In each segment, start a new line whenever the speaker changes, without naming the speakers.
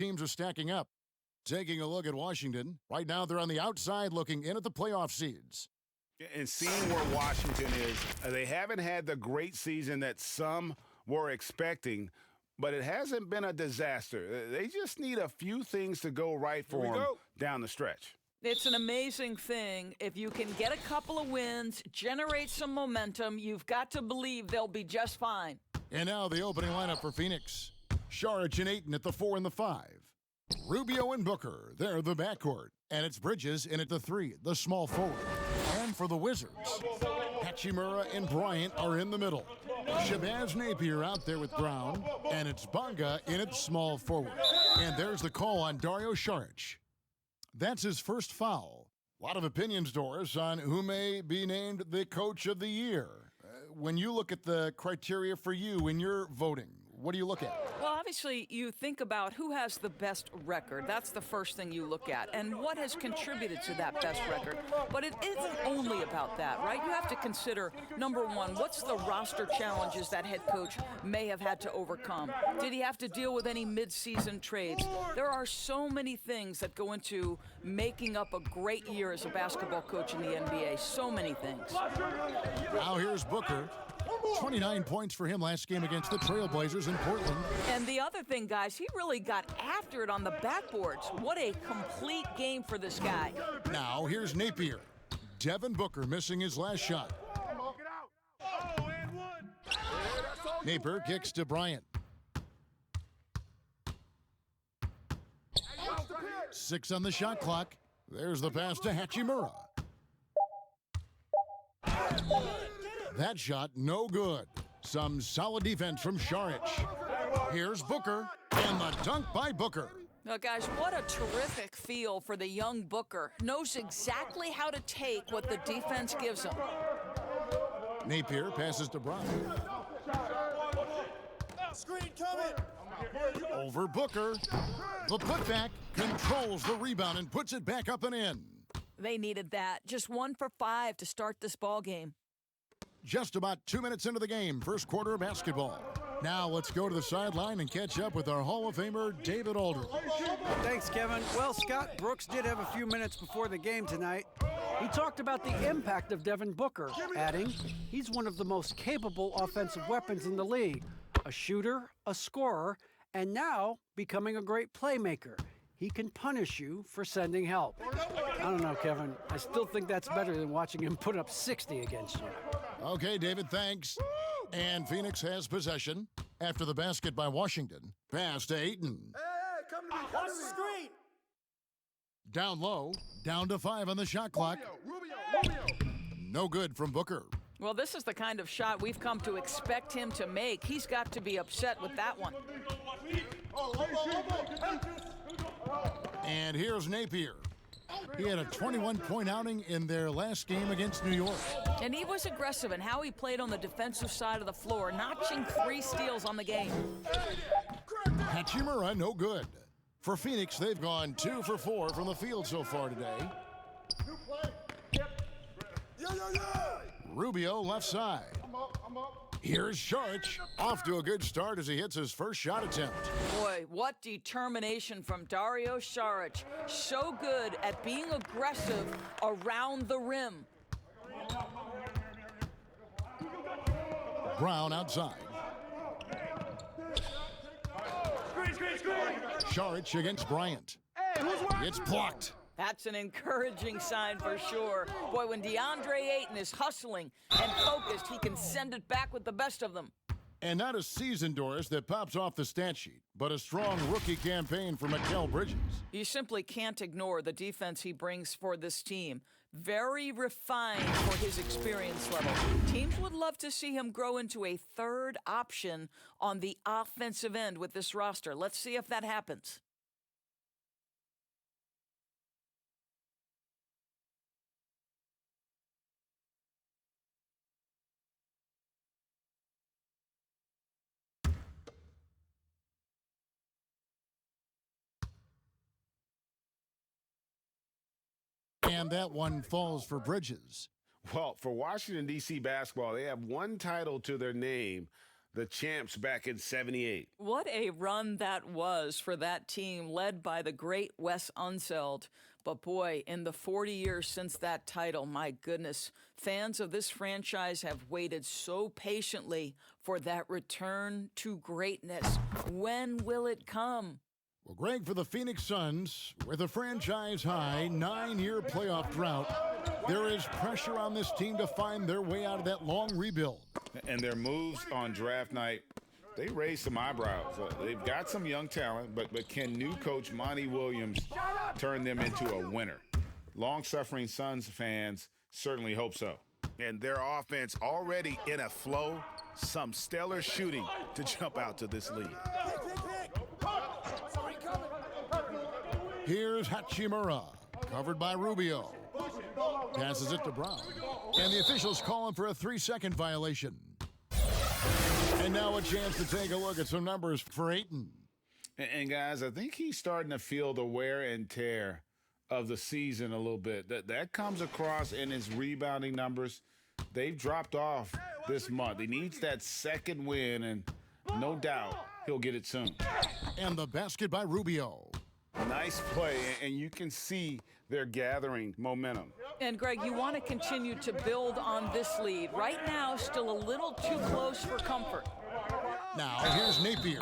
Teams are stacking up. Taking a look at Washington. Right now, they're on the outside looking in at the playoff seeds.
And seeing where Washington is, they haven't had the great season that some were expecting, but it hasn't been a disaster. They just need a few things to go right for them down the stretch.
It's an amazing thing. If you can get a couple of wins, generate some momentum, you've got to believe they'll be just fine.
And now the opening lineup for Phoenix. Saric and Ayton at the 4 and the 5. Rubio and Booker, they're the backcourt. And it's Bridges in at the 3, the small forward. And for the Wizards, Hachimura and Bryant are in the middle. Shabazz Napier out there with Brown. And it's Bonga in at small forward. And there's the call on Dario Saric. That's his first foul. A lot of opinions, Doris, on who may be named the coach of the year. When you look at the criteria for you in your voting, what do you look at?
Well, obviously, you think about who has the best record. That's the first thing you look at. And what has contributed to that best record. But it isn't only about that, right? You have to consider, number one, what's the roster challenges that head coach may have had to overcome? Did he have to deal with any mid-season trades? There are so many things that go into making up a great year as a basketball coach in the NBA. So many things.
Now here's Booker. 29 points for him last game against the Trailblazers in Portland.
And the other thing, guys, he really got after it on the backboards. What a complete game for this guy.
Now here's Napier. Devin Booker missing his last shot. Napier kicks to Bryant. 6 on the shot clock. There's the pass to Hachimura. That shot, no good. Some solid defense from Saric. Here's Booker, and the dunk by Booker.
Now, guys, what a terrific feel for the young Booker. Knows exactly how to take what the defense gives him.
Napier passes to Brown.
Screen coming.
Over Booker. The putback controls the rebound and puts it back up and in.
They needed that. Just 1 for 5 to start this ball game.
Just about 2 minutes into the game, first quarter of basketball. Now let's go to the sideline and catch up with our Hall of Famer, David Aldridge.
Thanks, Kevin. Well, Scott Brooks did have a few minutes before the game tonight. He talked about the impact of Devin Booker, adding, he's one of the most capable offensive weapons in the league. A shooter, a scorer, and now becoming a great playmaker. He can punish you for sending help. I don't know, Kevin. I still think that's better than watching him put up 60 against you.
Okay, David, thanks. And Phoenix has possession after the basket by Washington. Pass to Ayton.
Hey, come to me, come to me. Screen.
Down low, down to 5 on the shot clock.
Rubio.
No good from Booker.
Well, this is the kind of shot we've come to expect him to make. He's got to be upset with that one.
And here's Napier. He had a 21-point outing in their last game against New York.
And he was aggressive in how he played on the defensive side of the floor, notching 3 steals on the game.
Hachimura, no good. For Phoenix, they've gone 2 for 4 from the field so far today. Rubio left side. Here's Saric, off to a good start as he hits his first shot attempt.
Boy, what determination from Dario Saric. So good at being aggressive around the rim.
Brown outside. Saric against Bryant. It's blocked.
That's an encouraging sign for sure. Boy, when DeAndre Ayton is hustling and focused, he can send it back with the best of them.
And not a season, Doris, that pops off the stat sheet, but a strong rookie campaign for Mikal Bridges.
You simply can't ignore the defense he brings for this team. Very refined for his experience level. Teams would love to see him grow into a third option on the offensive end with this roster. Let's see if that happens.
And that one falls for Bridges.
Well, for Washington, D.C. basketball, they have one title to their name. the champs back in '78.
What a run that was for that team led by the great Wes Unseld. But boy, in the 40 years since that title, my goodness, fans of this franchise have waited so patiently for that return to greatness. When will it come?
Well, Greg, for the Phoenix Suns, with a franchise-high 9-year playoff drought, there is pressure on this team to find their way out of that long rebuild.
And their moves on draft night, they raised some eyebrows. They've got some young talent, but can new coach Monty Williams turn them into a winner? Long-suffering Suns fans certainly hope so. And their offense already in a flow, some stellar shooting to jump out to this lead.
Here's Hachimura, covered by Rubio. Passes it to Brown. And the officials call him for a 3-second violation. And now a chance to take a look at some numbers for Ayton.
And guys, I think he's starting to feel the wear and tear of the season a little bit. That comes across in his rebounding numbers. They've dropped off this month. He needs that second win, and no doubt he'll get it soon.
And the basket by Rubio.
Nice play, and you can see they're gathering momentum.
And, Greg, you want to continue to build on this lead. Right now, still a little too close for comfort.
Now, here's Napier.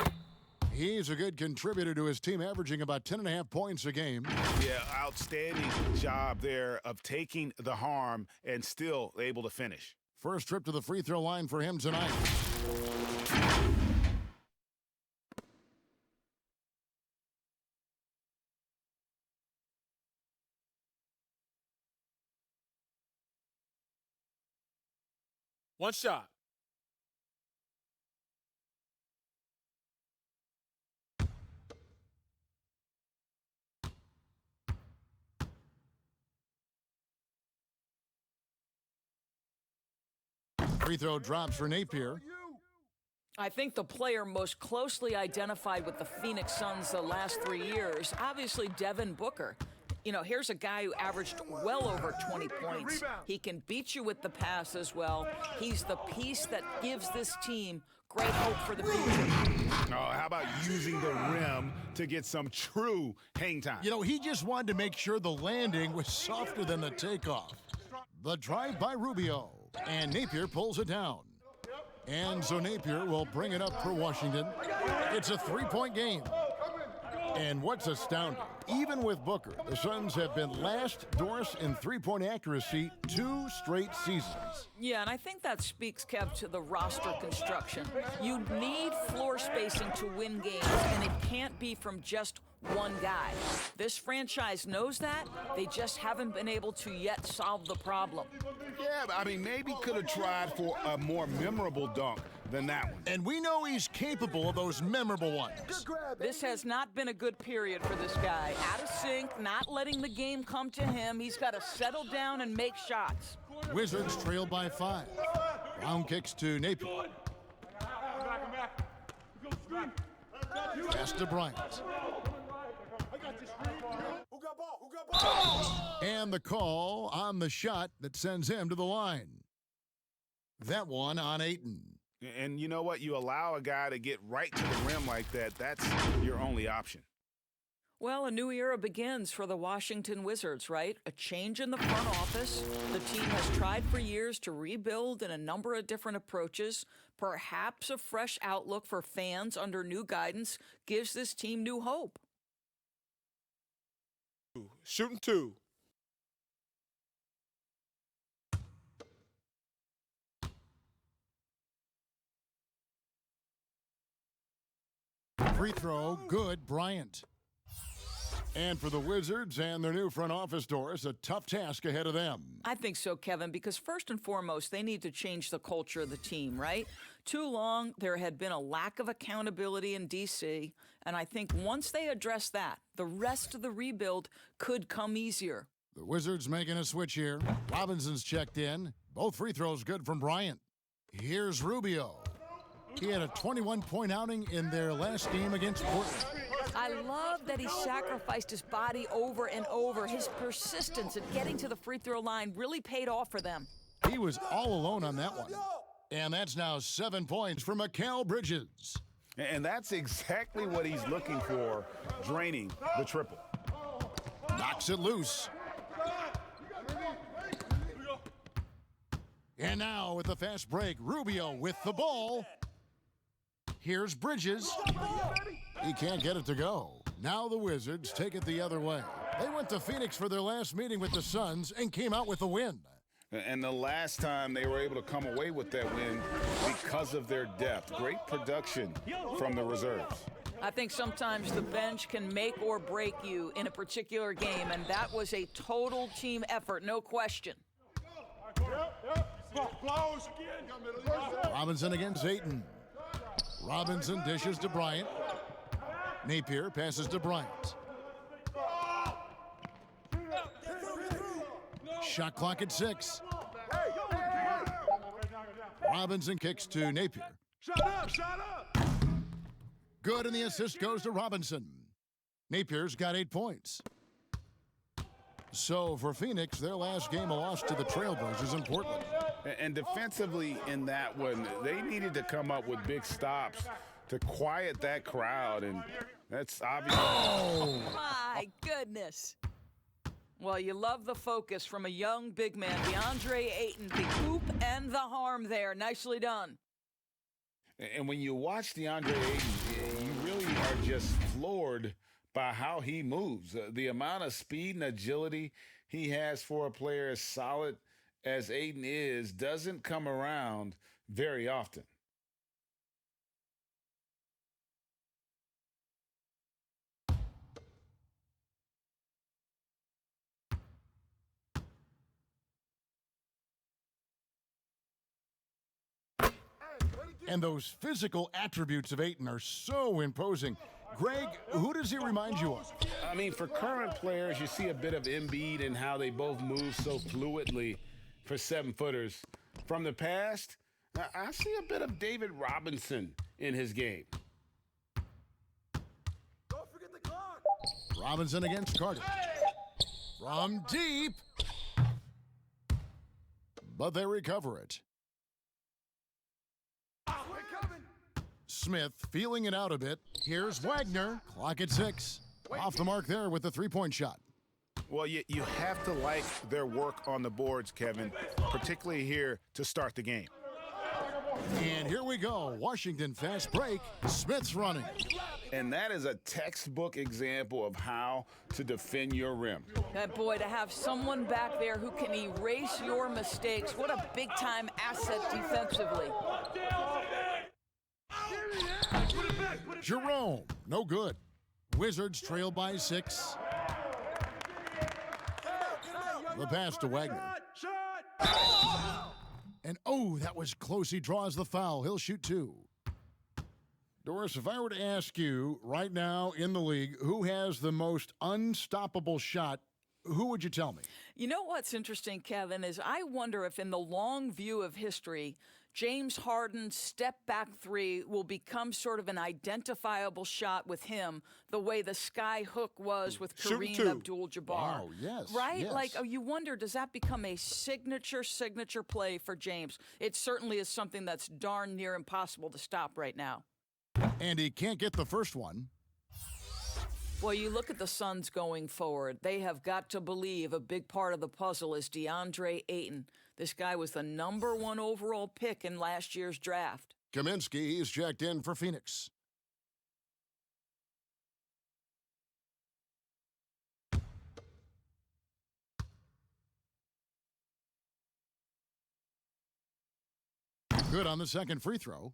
He's a good contributor to his team, averaging about 10.5 points a game.
Yeah, outstanding job there of taking the harm and still able to finish.
First trip to the free throw line for him tonight.
One shot.
Free throw drops for Napier.
I think the player most closely identified with the Phoenix Suns the last 3 years, obviously Devin Booker. You know, here's a guy who averaged well over 20 points. He can beat you with the pass as well. He's the piece that gives this team great hope for the future.
Oh, how about using the rim to get some true hang time?
You know, he just wanted to make sure the landing was softer than the takeoff. The drive by Rubio, and Napier pulls it down. And so Napier will bring it up for Washington. It's a 3-point game. And what's astounding, even with Booker, the Suns have been last, Doris, in three-point accuracy 2 straight seasons.
Yeah, and I think that speaks, Kev, to the roster construction. You need floor spacing to win games, and it can't be from just one guy. This franchise knows that. They just haven't been able to yet solve the problem.
Yeah, but I mean, maybe could have tried for a more memorable dunk than that one.
And we know he's capable of those memorable ones.
This has not been a good period for this guy. Out of sync, not letting the game come to him. He's got to settle down and make shots.
Wizards trail by 5. Brown kicks to Napier. Pass to Bryant. And the call on the shot that sends him to the line. That one on Ayton.
And you know what? You allow a guy to get right to the rim like that, that's your only option.
Well, a new era begins for the Washington Wizards, right? A change in the front office. The team has tried for years to rebuild in a number of different approaches. Perhaps a fresh outlook for fans under new guidance gives this team new hope.
Shooting 2.
Free throw, good, Bryant. And for the Wizards and their new front office, Doris, a tough task ahead of them.
I think so, Kevin, because first and foremost, they need to change the culture of the team, right? Too long, there had been a lack of accountability in D.C., and I think once they address that, the rest of the rebuild could come easier.
The Wizards making a switch here. Robinson's checked in. Both free throws good from Bryant. Here's Rubio. He had a 21-point outing in their last game against Portland.
I love that he sacrificed his body over and over. His persistence in getting to the free throw line really paid off for them.
He was all alone on that one. And that's now 7 points for Mikal Bridges.
And that's exactly what he's looking for, draining the triple.
Knocks it loose. And now with the fast break, Rubio with the ball. Here's Bridges. He can't get it to go. Now the Wizards take it the other way. They went to Phoenix for their last meeting with the Suns and came out with a win.
And the last time they were able to come away with that win because of their depth. Great production from the reserves.
I think sometimes the bench can make or break you in a particular game, and that was a total team effort, no question.
Robinson against Ayton. Robinson dishes to Bryant. Napier passes to Bryant. Shot clock at 6. Robinson kicks to Napier.
Shut up!
Good, and the assist goes to Robinson. Napier's got 8 points. So for Phoenix, their last game a loss to the Trailblazers in Portland.
And defensively in that one, they needed to come up with big stops to quiet that crowd, and that's obvious.
Oh!
My goodness. Well, you love the focus from a young big man, DeAndre Ayton, the hoop and the harm there. Nicely done.
And when you watch DeAndre Ayton, you really are just floored by how he moves. The amount of speed and agility he has for a player as solid as Ayton is doesn't come around very often.
And those physical attributes of Ayton are so imposing. Greg, who does he remind you of?
I mean, for current players, you see a bit of Embiid and how they both move so fluidly for 7-footers. From the past, I see a bit of David Robinson in his game.
Don't forget the clock.
Robinson against Carter. From deep. But they recover it. Smith feeling it out a bit. Here's Wagner. Clock at 6. Off the mark there with the three-point shot.
Well, you have to like their work on the boards, Kevin, particularly here to start the game.
And here we go. Washington fast break. Smith's running.
And that is a textbook example of how to defend your rim.
That boy, to have someone back there who can erase your mistakes, what a big-time asset defensively.
Jerome, no good. Wizards trail by 6. The pass to Wagner. And oh, that was close. He draws the foul. He'll shoot 2. Doris, if I were to ask you right now in the league who has the most unstoppable shot, who would you tell me?
You know what's interesting, Kevin, is I wonder if in the long view of history, James Harden's step-back three will become sort of an identifiable shot with him, the way the sky hook was with Kareem Abdul-Jabbar.
Wow, yes.
Right?
Yes.
Like, you wonder, does that become a signature play for James? It certainly is something that's darn near impossible to stop right now.
And he can't get the first one.
Well, you look at the Suns going forward. They have got to believe a big part of the puzzle is DeAndre Ayton. This guy was the #1 overall pick in last year's draft.
Kaminsky, he's checked in for Phoenix. Good on the second free throw.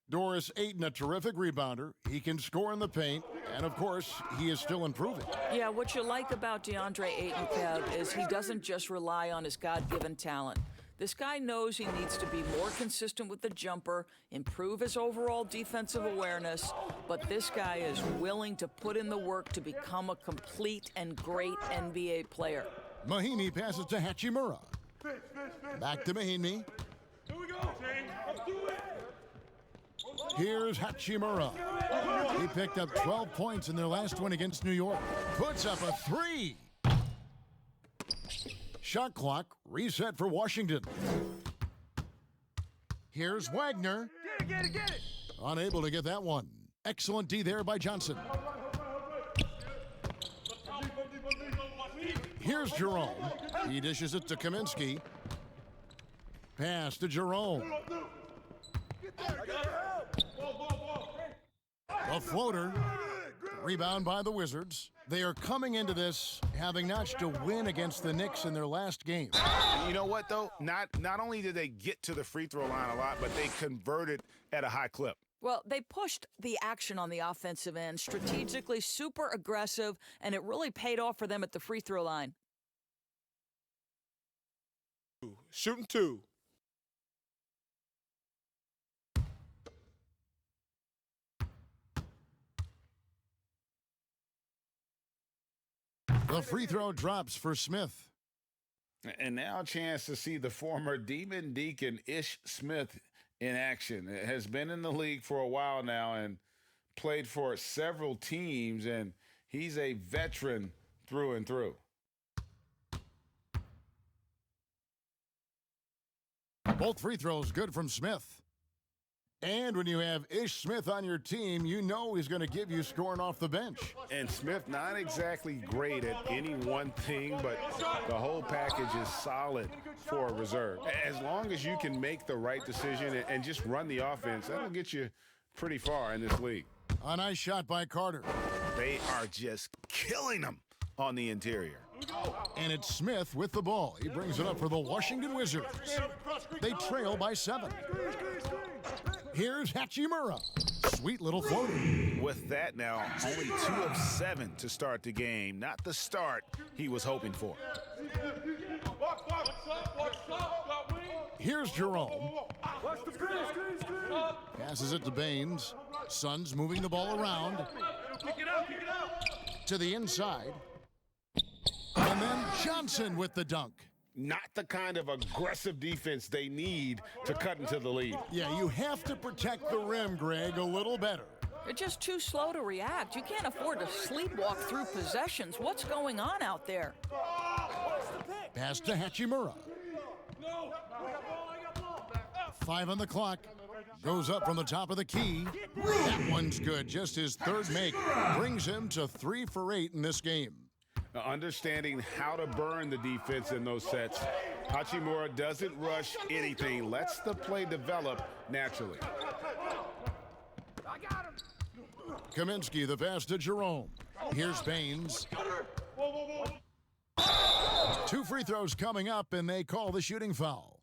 Doris Ayton, a terrific rebounder. He can score in the paint, and of course, he is still improving.
Yeah, what you like about DeAndre Ayton, Kev, is he doesn't just rely on his God-given talent. This guy knows he needs to be more consistent with the jumper, improve his overall defensive awareness, but this guy is willing to put in the work to become a complete and great NBA player.
Mahinmi passes to Hachimura. Back to Mahinmi.
Here we go. Let's do it.
Here's Hachimura. He picked up 12 points in their last win against New York. Puts up a 3. Shot clock reset for Washington. Here's Wagner.
Get it!
Unable to get that one. Excellent D there by Johnson. Here's Jerome. He dishes it to Kaminsky. Pass to Jerome. A floater. Rebound by the Wizards. They are coming into this having notched a win against the Knicks in their last game.
You know what, though? Not only did they get to the free throw line a lot, but they converted at a high clip.
Well, they pushed the action on the offensive end, strategically super aggressive, and it really paid off for them at the free throw line.
Shooting 2.
The free throw drops for Smith.
And now a chance to see the former Demon Deacon Ish Smith in action. It has been in the league for a while now and played for several teams, and he's a veteran through and through.
Both free throws good from Smith. And when you have Ish Smith on your team, you know he's going to give you scoring off the bench.
And Smith not exactly great at any one thing, but the whole package is solid for a reserve. As long as you can make the right decision and just run the offense, that'll get you pretty far in this league.
A nice shot by Carter.
They are just killing them on the interior.
And it's Smith with the ball. He brings it up for the Washington Wizards. They trail by 7. Here's Hachimura. Sweet little floater.
With that now, only 2 of 7 to start the game. Not the start he was hoping for.
Here's Jerome. Passes it to Baines. Suns moving the ball around. To the inside. And then Johnson with the dunk.
Not the kind of aggressive defense they need to cut into the lead.
Yeah, you have to protect the rim, Greg, a little better.
They're just too slow to react. You can't afford to sleepwalk through possessions. What's going on out there?
Pass to Hachimura. 5 on the clock. Goes up from the top of the key. That one's good. Just his third make brings him to 3 for 8 in this game.
Understanding how to burn the defense in those sets. Hachimura doesn't rush anything, lets the play develop naturally.
Kaminsky, the pass to Jerome. Here's Baines. 2 free throws coming up, and they call the shooting foul.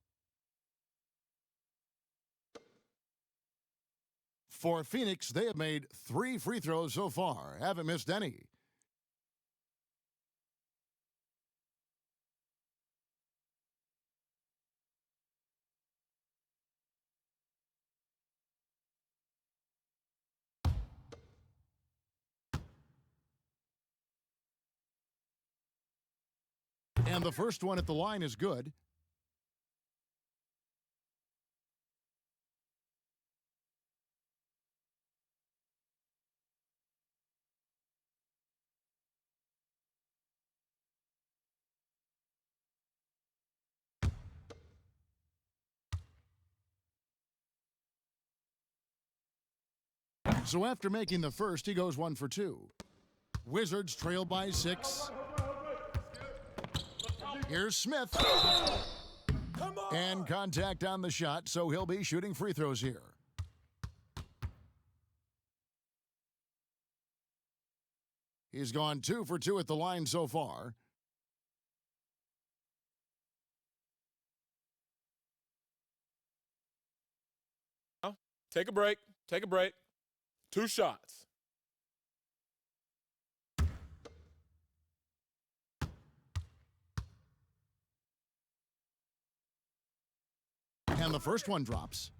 For Phoenix, they have made 3 free throws so far, haven't missed any. And the first one at the line is good. So after making the first, he goes 1 for 2. Wizards trail by 6. Here's Smith. And contact on the shot, so he'll be shooting free throws here. He's gone 2 for 2 at the line so far.
Take a break. Take a break. 2 shots.
And the first one drops.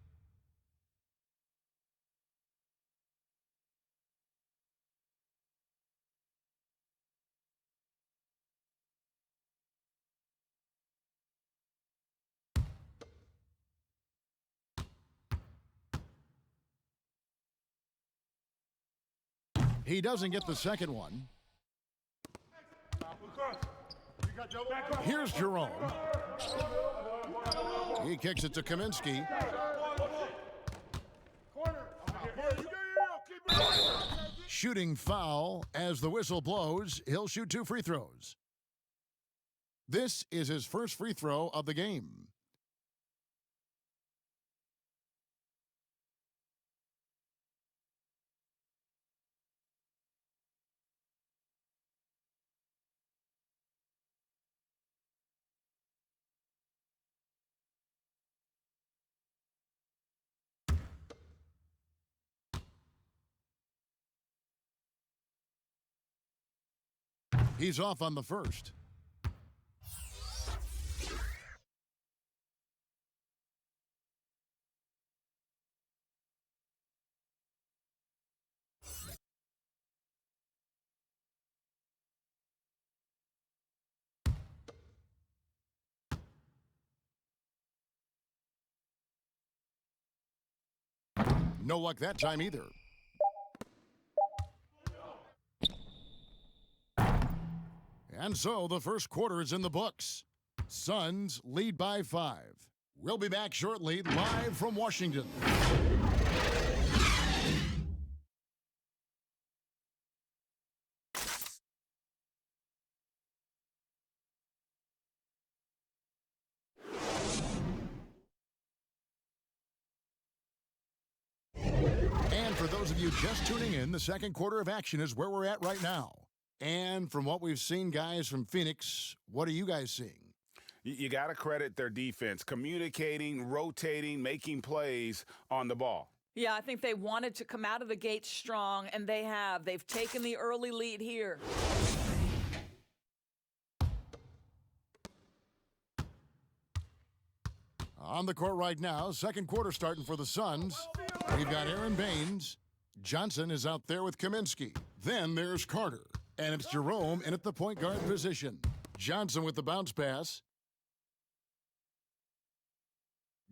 He doesn't get the second one. Here's Jerome. He kicks it to Kaminsky. shooting foul. As the whistle blows, he'll shoot 2 free throws. This is his first free throw of the game. He's off on the first. No luck that time either. And so the first quarter is in the books. Suns lead by 5. We'll be back shortly, live from Washington. And for those of you just tuning in, the second quarter of action is where we're at right now. And from what we've seen, guys, from Phoenix, what are you guys seeing?
You got to credit their defense, communicating, rotating, making plays on the ball.
Yeah, I think they wanted to come out of the gate strong, and they have. They've taken the early lead here.
On the court right now, second quarter starting for the Suns. We've got Aaron Baines. Johnson is out there with Kaminsky. Then there's Carter. And it's Jerome in at the point guard position. Johnson with the bounce pass.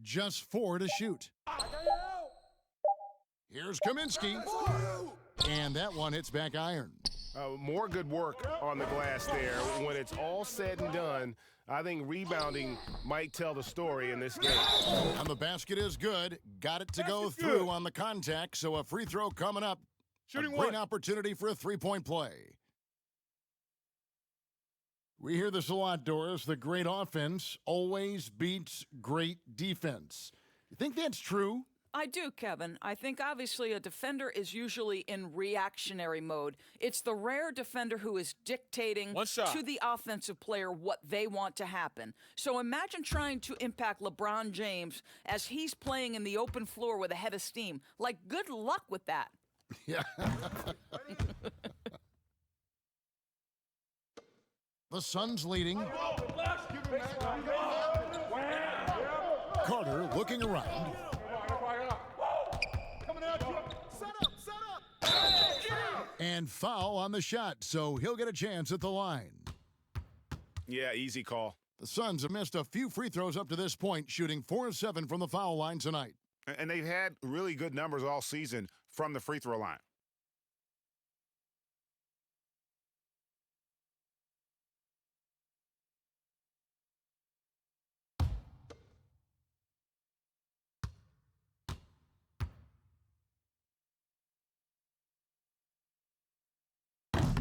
Just 4 to shoot. Here's Kaminsky. And that one hits back iron.
More good work on the glass there. When it's all said and done, I think rebounding might tell the story in this game.
And the basket is good. Got it to go through on the contact, so a free throw coming up.
Shooting
a great
one.
opportunity for a three-point play. We hear this a lot, Doris. The great offense always beats great defense. You think that's true?
I do, Kevin. I think obviously a defender is usually in reactionary mode. It's the rare defender who is dictating
One shot.
to the offensive player what they want to happen. So imagine trying to impact LeBron James as he's playing in the open floor with a head of steam. Like, good luck with that.
Yeah. The Suns leading. Carter looking around. And foul on the shot, so he'll get a chance at the line.
Yeah, easy call.
The Suns have missed a few free throws up to this point, shooting 4 of 7 from the foul line tonight.
And they've had really good numbers all season from the free throw line.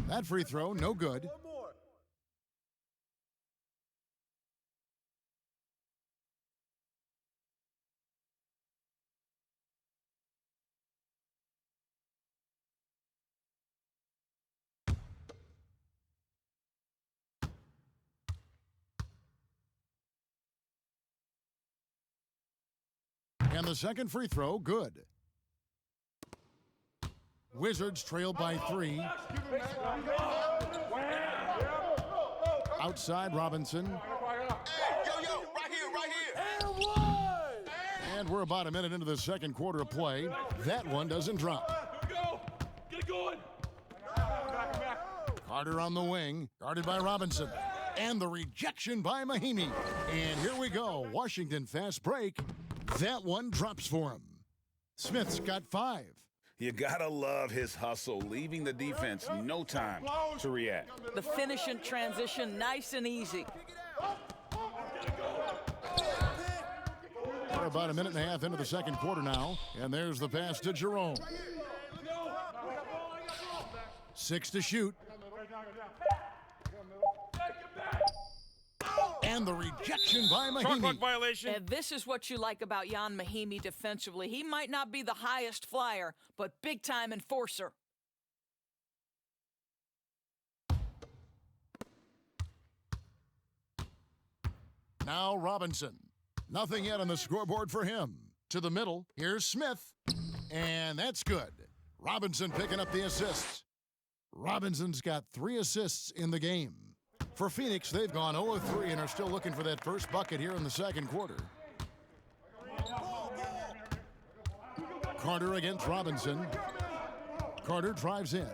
That free throw, no good. And the second free throw, good. Wizards trail by 3. Outside Robinson. And we're about a minute into the second quarter of play. That one doesn't drop.
Get it going.
Carter on the wing, guarded by Robinson. And the rejection by Mahimi. And here we go. Washington fast break. That one drops for him. Smith's got 5.
You gotta love his hustle, leaving the defense no time to react.
The finish and transition, nice and easy.
We're about a minute and a half into the second quarter now. And there's the pass to Jerome. 6 to shoot. And the rejection by
Shot clock
Mahinmi.
violation.
And this is what you like about Jan Mahinmi defensively. He might not be the highest flyer, but big-time enforcer.
Now Robinson. Nothing yet on the scoreboard for him. To the middle. Here's Smith. And that's good. Robinson picking up the assists. Robinson's got 3 assists in the game. For Phoenix, they've gone 0-3 and are still looking for that first bucket here in the second quarter. Carter against Robinson. Carter drives in.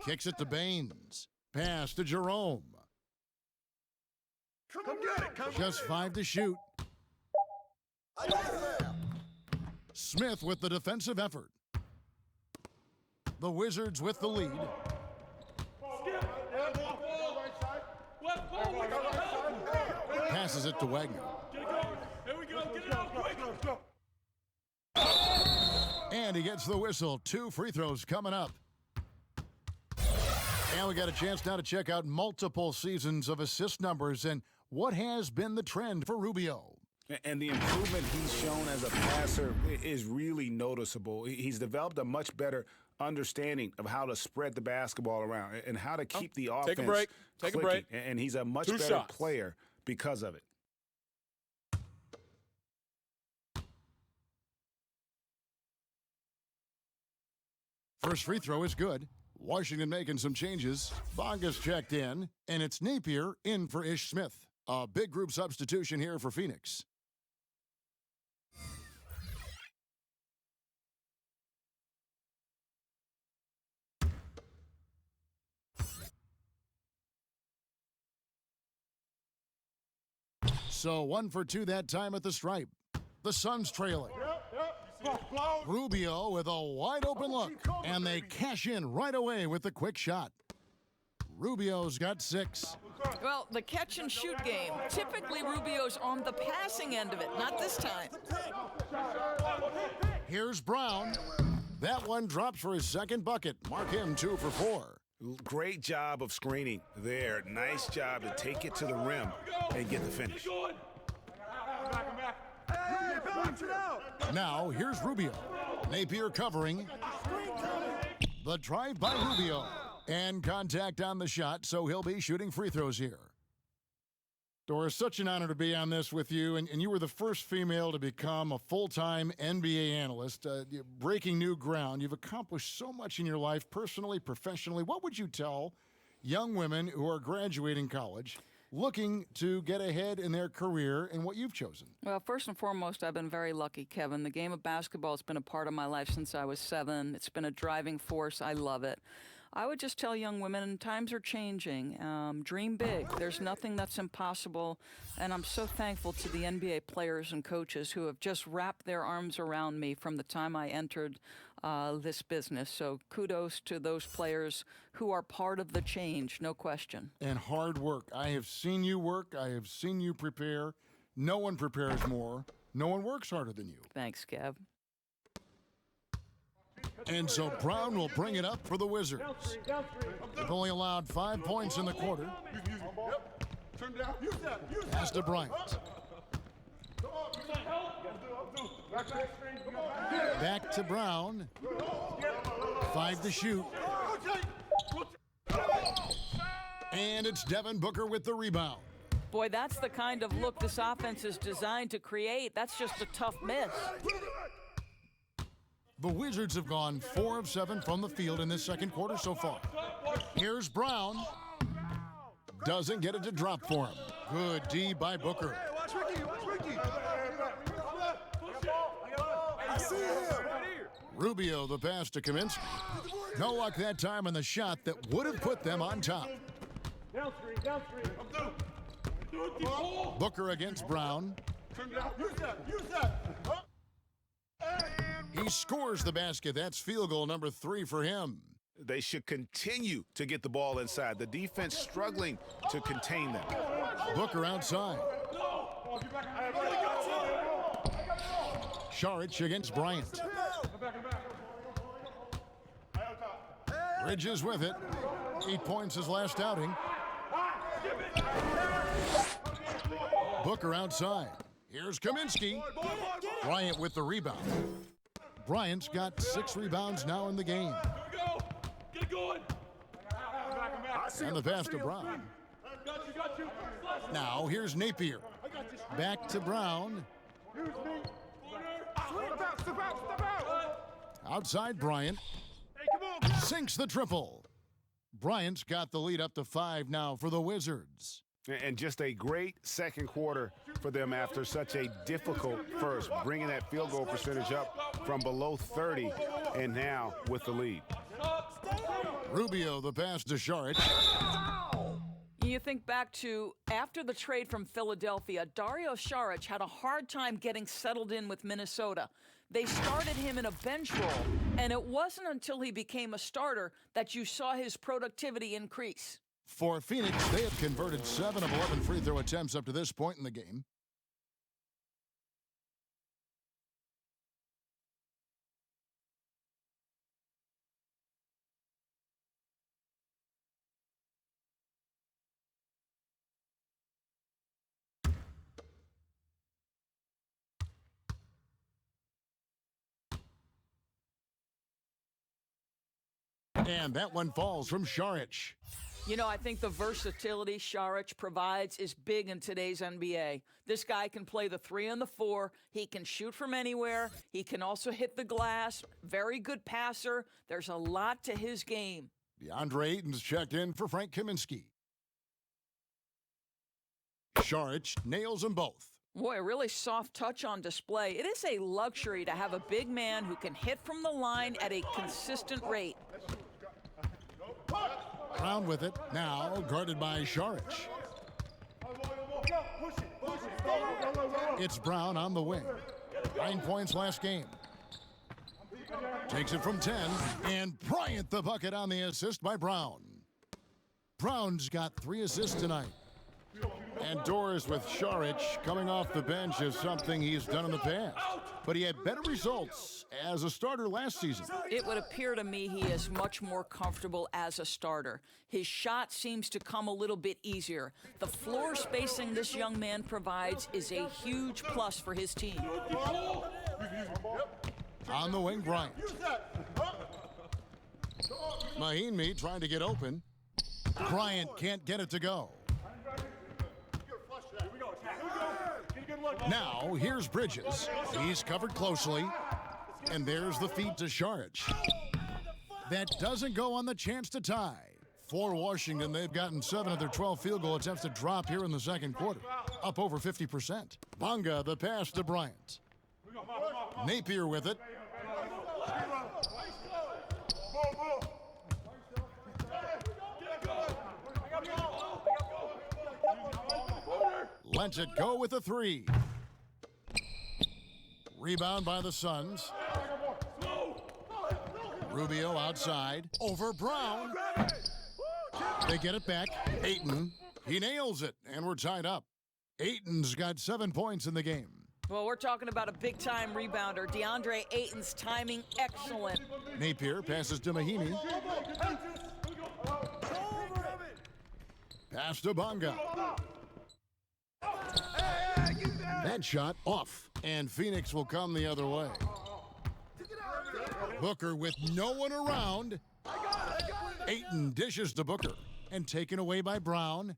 Kicks it to Baines. Pass to Jerome.
Come get it. Come
Just 5 to shoot. Smith with the defensive effort. The Wizards with the lead. Passes it to Wagner.
Here we go. Get it out quick.
And he gets the whistle. 2 free throws coming up. And we got a chance now to check out multiple seasons of assist numbers and what has been the trend for Rubio.
And the improvement he's shown as a passer is really noticeable. He's developed a much better understanding of how to spread the basketball around and how to keep the offense
Take a break. Take a
clicking.
break.
And he's a much
2
better
shots.
player because of it.
First free throw is good. Washington making some changes. Bonga's checked in, and it's Napier in for Ish Smith. A big group substitution here for Phoenix. So 1 for 2 that time at the stripe. The Suns trailing. Rubio with a wide open look, and they cash in right away with the quick shot. Rubio's got 6.
Well, the catch and shoot game. Typically, Rubio's on the passing end of it. Not this time.
Here's Brown. That one drops for his second bucket. Mark him 2 for 4.
Great job of screening there. Nice job to take it to the rim and get the finish.
Hey, bounce it out.
Now, here's Rubio. Napier covering. The drive by Rubio. And contact on the shot, so he'll be shooting free throws here. Doris, such an honor to be on this with you, and you were the first female to become a full-time NBA analyst, breaking new ground. You've accomplished so much in your life, personally, professionally. What would you tell young women who are graduating college, looking to get ahead in their career in what you've chosen?
Well, first and foremost, I've been very lucky, Kevin. The game of basketball has been a part of my life since I was 7. It's been a driving force. I love it. I would just tell young women, times are changing. Dream big. There's nothing that's impossible. And I'm so thankful to the NBA players and coaches who have just wrapped their arms around me from the time I entered this business. So kudos to those players who are part of the change, no question.
And hard work. I have seen you work. I have seen you prepare. No one prepares more. No one works harder than you.
Thanks, Kev.
And so Brown will bring it up for the Wizards. They've only allowed 5 points in the quarter.
Turn down. Use that. Use
Pass to Bryant. Back to Brown. 5 to shoot. And it's Devin Booker with the rebound.
Boy, that's the kind of look this offense is designed to create. That's just a tough miss.
The Wizards have gone 4 of 7 from the field in this second quarter so far. Here's Brown. Doesn't get it to drop for him. Good D by Booker.
Watch Ricky. Watch Ricky. I see him.
Rubio the pass to Kaminsky. No luck that time on the shot that would have put them on top.
Down screen.
Booker against Brown.
Turn down. Use that.
He scores the basket. That's field goal number 3 for him.
They should continue to get the ball inside. The defense struggling to contain them.
Booker outside. Saric against Bryant. Bridges with it. 8 points his last outing. Booker outside. Here's Kaminsky. Bryant with the rebound. Bryant's got 6 rebounds now in the game.
Get going.
And the pass to Brown.
Got you.
Now here's Napier. Back to Brown.
Step out.
Outside Bryant.
Hey, come on.
Sinks the triple. Bryant's got the lead up to 5 now for the Wizards.
And just a great second quarter for them after such a difficult first, bringing that field goal percentage up from below 30 and now with the lead.
Rubio the pass to Saric.
You think back to after the trade from Philadelphia, Dario Saric had a hard time getting settled in with Minnesota. They started him in a bench role, and it wasn't until he became a starter that you saw his productivity increase.
For Phoenix, they have converted 7 of 11 free throw attempts up to this point in the game. And that one falls from Saric.
You know, I think the versatility Saric provides is big in today's NBA. This guy can play the 3 and the 4. He can shoot from anywhere. He can also hit the glass. Very good passer. There's a lot to his game.
DeAndre Ayton's checked in for Frank Kaminsky. Saric nails them both.
Boy, a really soft touch on display. It is a luxury to have a big man who can hit from the line at a consistent rate.
Brown with it, now guarded by Saric. It's Brown on the wing. 9 points last game. Takes it from 10, and Bryant the bucket on the assist by Brown. Brown's got 3 assists tonight. And Doors with Saric coming off the bench is something he's done in the past. But he had better results as a starter last season.
It would appear to me he is much more comfortable as a starter. His shot seems to come a little bit easier. The floor spacing this young man provides is a huge plus for his team.
On the wing, Bryant. Mahinmi trying to get open. Bryant can't get it to go. Now, here's Bridges. He's covered closely. And there's the feed to Saric. That doesn't go on the chance to tie. For Washington, they've gotten 7 of their 12 field goal attempts to drop here in the second quarter, up over 50%. Bonga, the pass to Bryant. Napier with it. Lets it go with a 3. Rebound by the Suns. Rubio outside. Over Brown. They get it back. Ayton. He nails it, and we're tied up. Ayton's got 7 points in the game.
Well, we're talking about a big-time rebounder. DeAndre Ayton's timing excellent.
Napier passes to Mahinmi. Pass to Bonga. That shot off, and Phoenix will come the other way. Booker with no one around. Ayton dishes to Booker and taken away by Brown.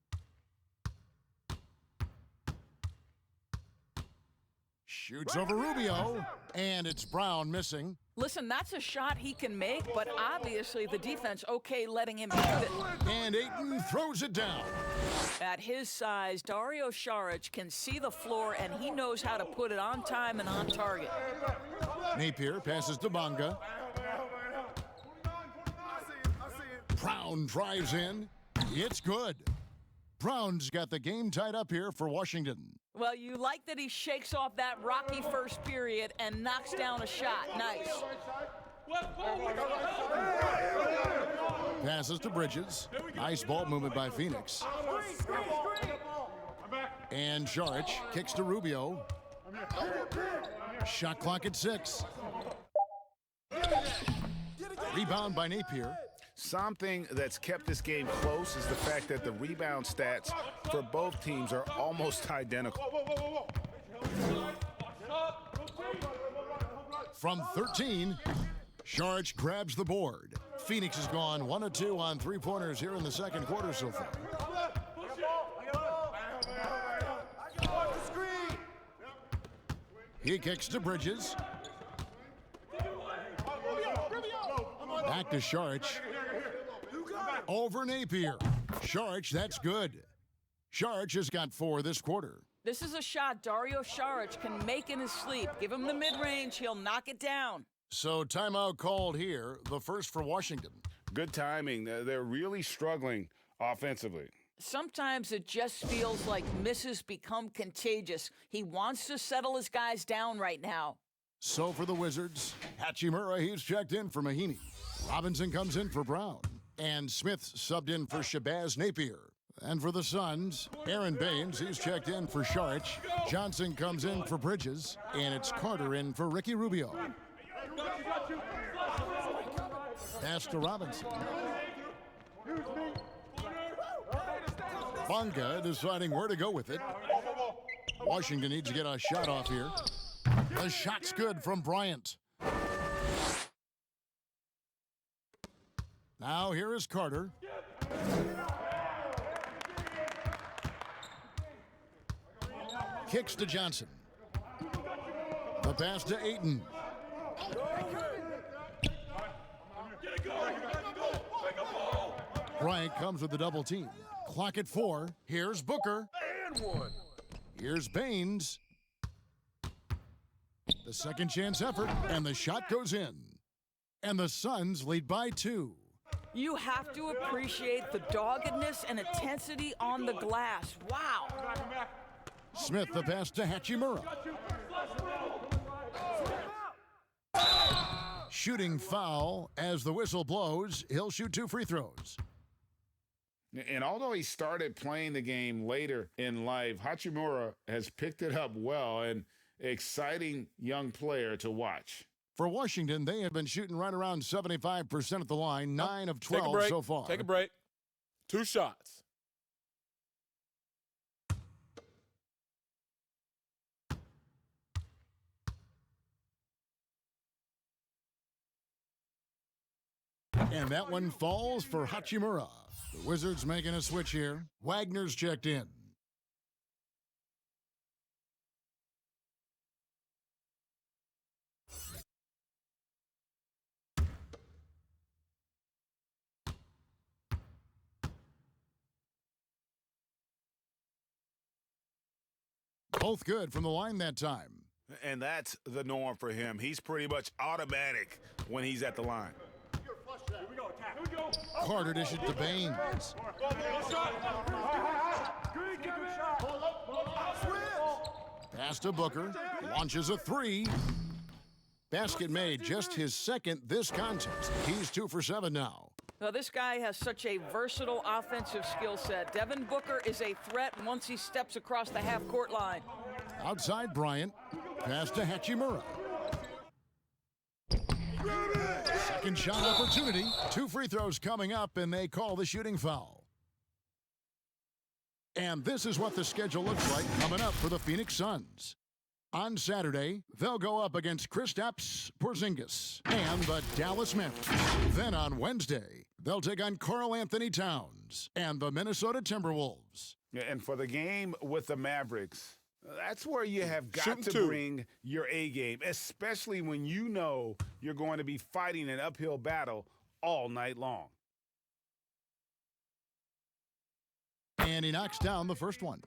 Shoots over Rubio, and it's Brown missing.
Listen, that's a shot he can make, but obviously the defense okay letting him shoot it.
And Ayton throws it down.
At his size, Dario Saric can see the floor, and he knows how to put it on time and on target.
Napier passes to Bonga. Brown drives in. It's good. Brown's got the game tied up here for Washington.
Well, you like that he shakes off that rocky first period and knocks down a shot. Nice.
Passes to Bridges. Nice ball movement by Phoenix. And Saric kicks to Rubio. Shot clock at 6. Rebound by Napier.
Something that's kept this game close is the fact that the rebound stats for both teams are almost identical.
From 13, Sharch grabs the board. Phoenix has gone 1 of 2 on three-pointers here in the second quarter so far. He kicks to Bridges. Back to Sharch. Over Napier. Sharch, that's good. Sharch has got 4 this quarter.
This is a shot Dario Saric can make in his sleep. Give him the mid-range, he'll knock it down.
So timeout called here, the first for Washington.
Good timing. They're really struggling offensively.
Sometimes it just feels like misses become contagious. He wants to settle his guys down right now.
So for the Wizards, Hachimura, he's checked in for Mahinmi. Robinson comes in for Brown. And Smith subbed in for Shabazz Napier. And for the Suns, Aaron Baines, he's checked in for Sharch. Johnson comes in for Bridges. And it's Carter in for Ricky Rubio. Pass to Robinson. Bonga deciding where to go with it. Washington needs to get a shot off here. The shot's good from Bryant. Now here is Carter. Kicks to Johnson. The pass to Ayton. Bryant comes with the double team. Clock at 4. Here's Booker.
And one.
Here's Baines. The second chance effort, and the shot goes in. And the Suns lead by 2.
You have to appreciate the doggedness and intensity on the glass. Wow.
Smith the pass to Hachimura. Shooting foul as the whistle blows. He'll shoot 2 free throws.
And although he started playing the game later in life, Hachimura has picked it up well, and exciting young player to watch.
For Washington, they have been shooting right around 75% at the line, 9 of 12 so far.
Take a break. 2 shots.
And that one falls for Hachimura. The Wizards making a switch here. Wagner's checked in. Both good from the line that time.
And that's the norm for him. He's pretty much automatic when he's at the line.
Here we go, attack. Here we go.
Carter dishes to Baines. Pass to Booker. Launches a 3. Basket made, just his second this contest. He's 2 for 7 now.
Well, this guy has such a versatile offensive skill set. Devin Booker is a threat once he steps across the half-court line.
Outside Bryant. Pass to Hachimura. Second shot opportunity. 2 free throws coming up, and they call the shooting foul. And this is what the schedule looks like coming up for the Phoenix Suns. On Saturday, they'll go up against Kristaps Porzingis and the Dallas Mavericks. Then on Wednesday, they'll take on Karl Anthony Towns and the Minnesota Timberwolves.
And for the game with the Mavericks, that's where you have got
Shooting
to
2.
bring your A game, especially when you know you're going to be fighting an uphill battle all night long.
And he knocks down the first one.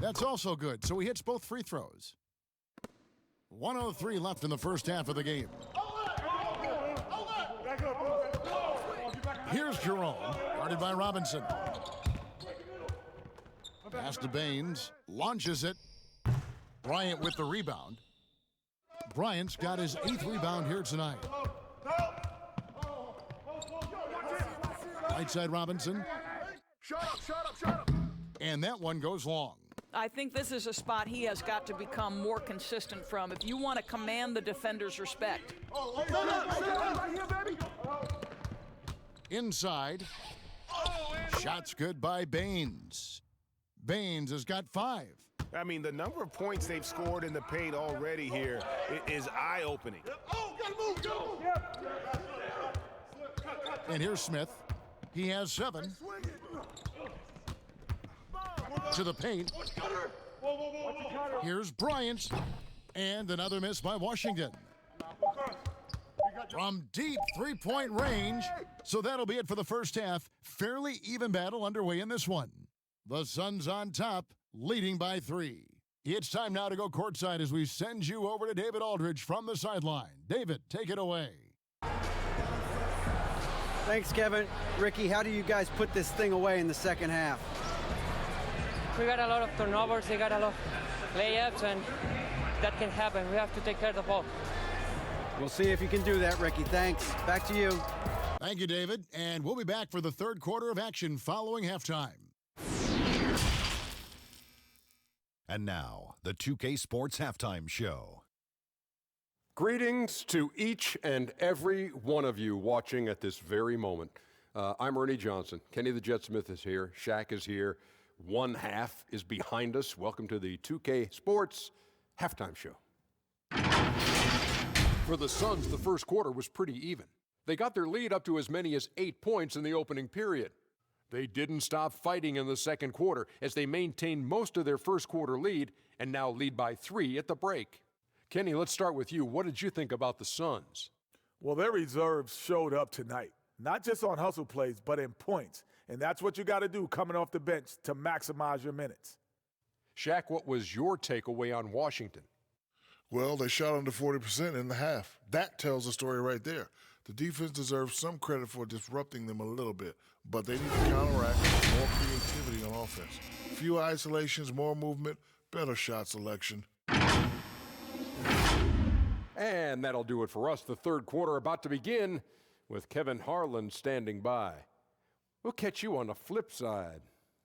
That's also good, so he hits both free throws. 1:03 left in the first half of the game. Here's Jerome, guarded by Robinson. Pass to Baines, launches it. Bryant with the rebound. Bryant's got his 8th rebound here tonight. Right side Robinson.
Shut up.
And that one goes long.
I think this is a spot he has got to become more consistent from if you want to command the defender's respect.
Inside. Shots good by Baines. Baines has got 5.
I mean, the number of points they've scored in the paint already here is eye-opening.
And here's Smith. He has 7. To the paint. Here's Bryant. And another miss by Washington. From deep three-point range. So that'll be it for the first half. Fairly even battle underway in this one. The Suns on top, leading by 3. It's time now to go courtside as we send you over to David Aldridge from the sideline. David, take it away.
Thanks, Kevin. Ricky, how do you guys put this thing away in the second half?
We got a lot of turnovers, they got a lot of layups, and that can happen. We have to take care of the ball.
We'll see if you can do that, Ricky. Thanks. Back to you.
Thank you, David. And we'll be back for the third quarter of action following halftime.
And now, the 2K Sports Halftime Show.
Greetings to each and every one of you watching at this very moment. I'm Ernie Johnson. Kenny the Jet Smith is here. Shaq is here. One half is behind us. Welcome to the 2K Sports Halftime Show. For the Suns, the first quarter was pretty even. They got their lead up to as many as 8 points in the opening period. They didn't stop fighting in the second quarter as they maintained most of their first quarter lead and now lead by 3 at the break. Kenny, let's start with you. What did you think about the Suns?
Well, their reserves showed up tonight, not just on hustle plays, but in points. And that's what you got to do coming off the bench to maximize your minutes.
Shaq, what was your takeaway on Washington?
Well, they shot under 40% in the half. That tells the story right there. The defense deserves some credit for disrupting them a little bit, but they need to counteract with more creativity on offense. Few isolations, more movement, better shot selection.
And that'll do it for us. The third quarter about to begin with Kevin Harlan standing by. We'll catch you on the flip side.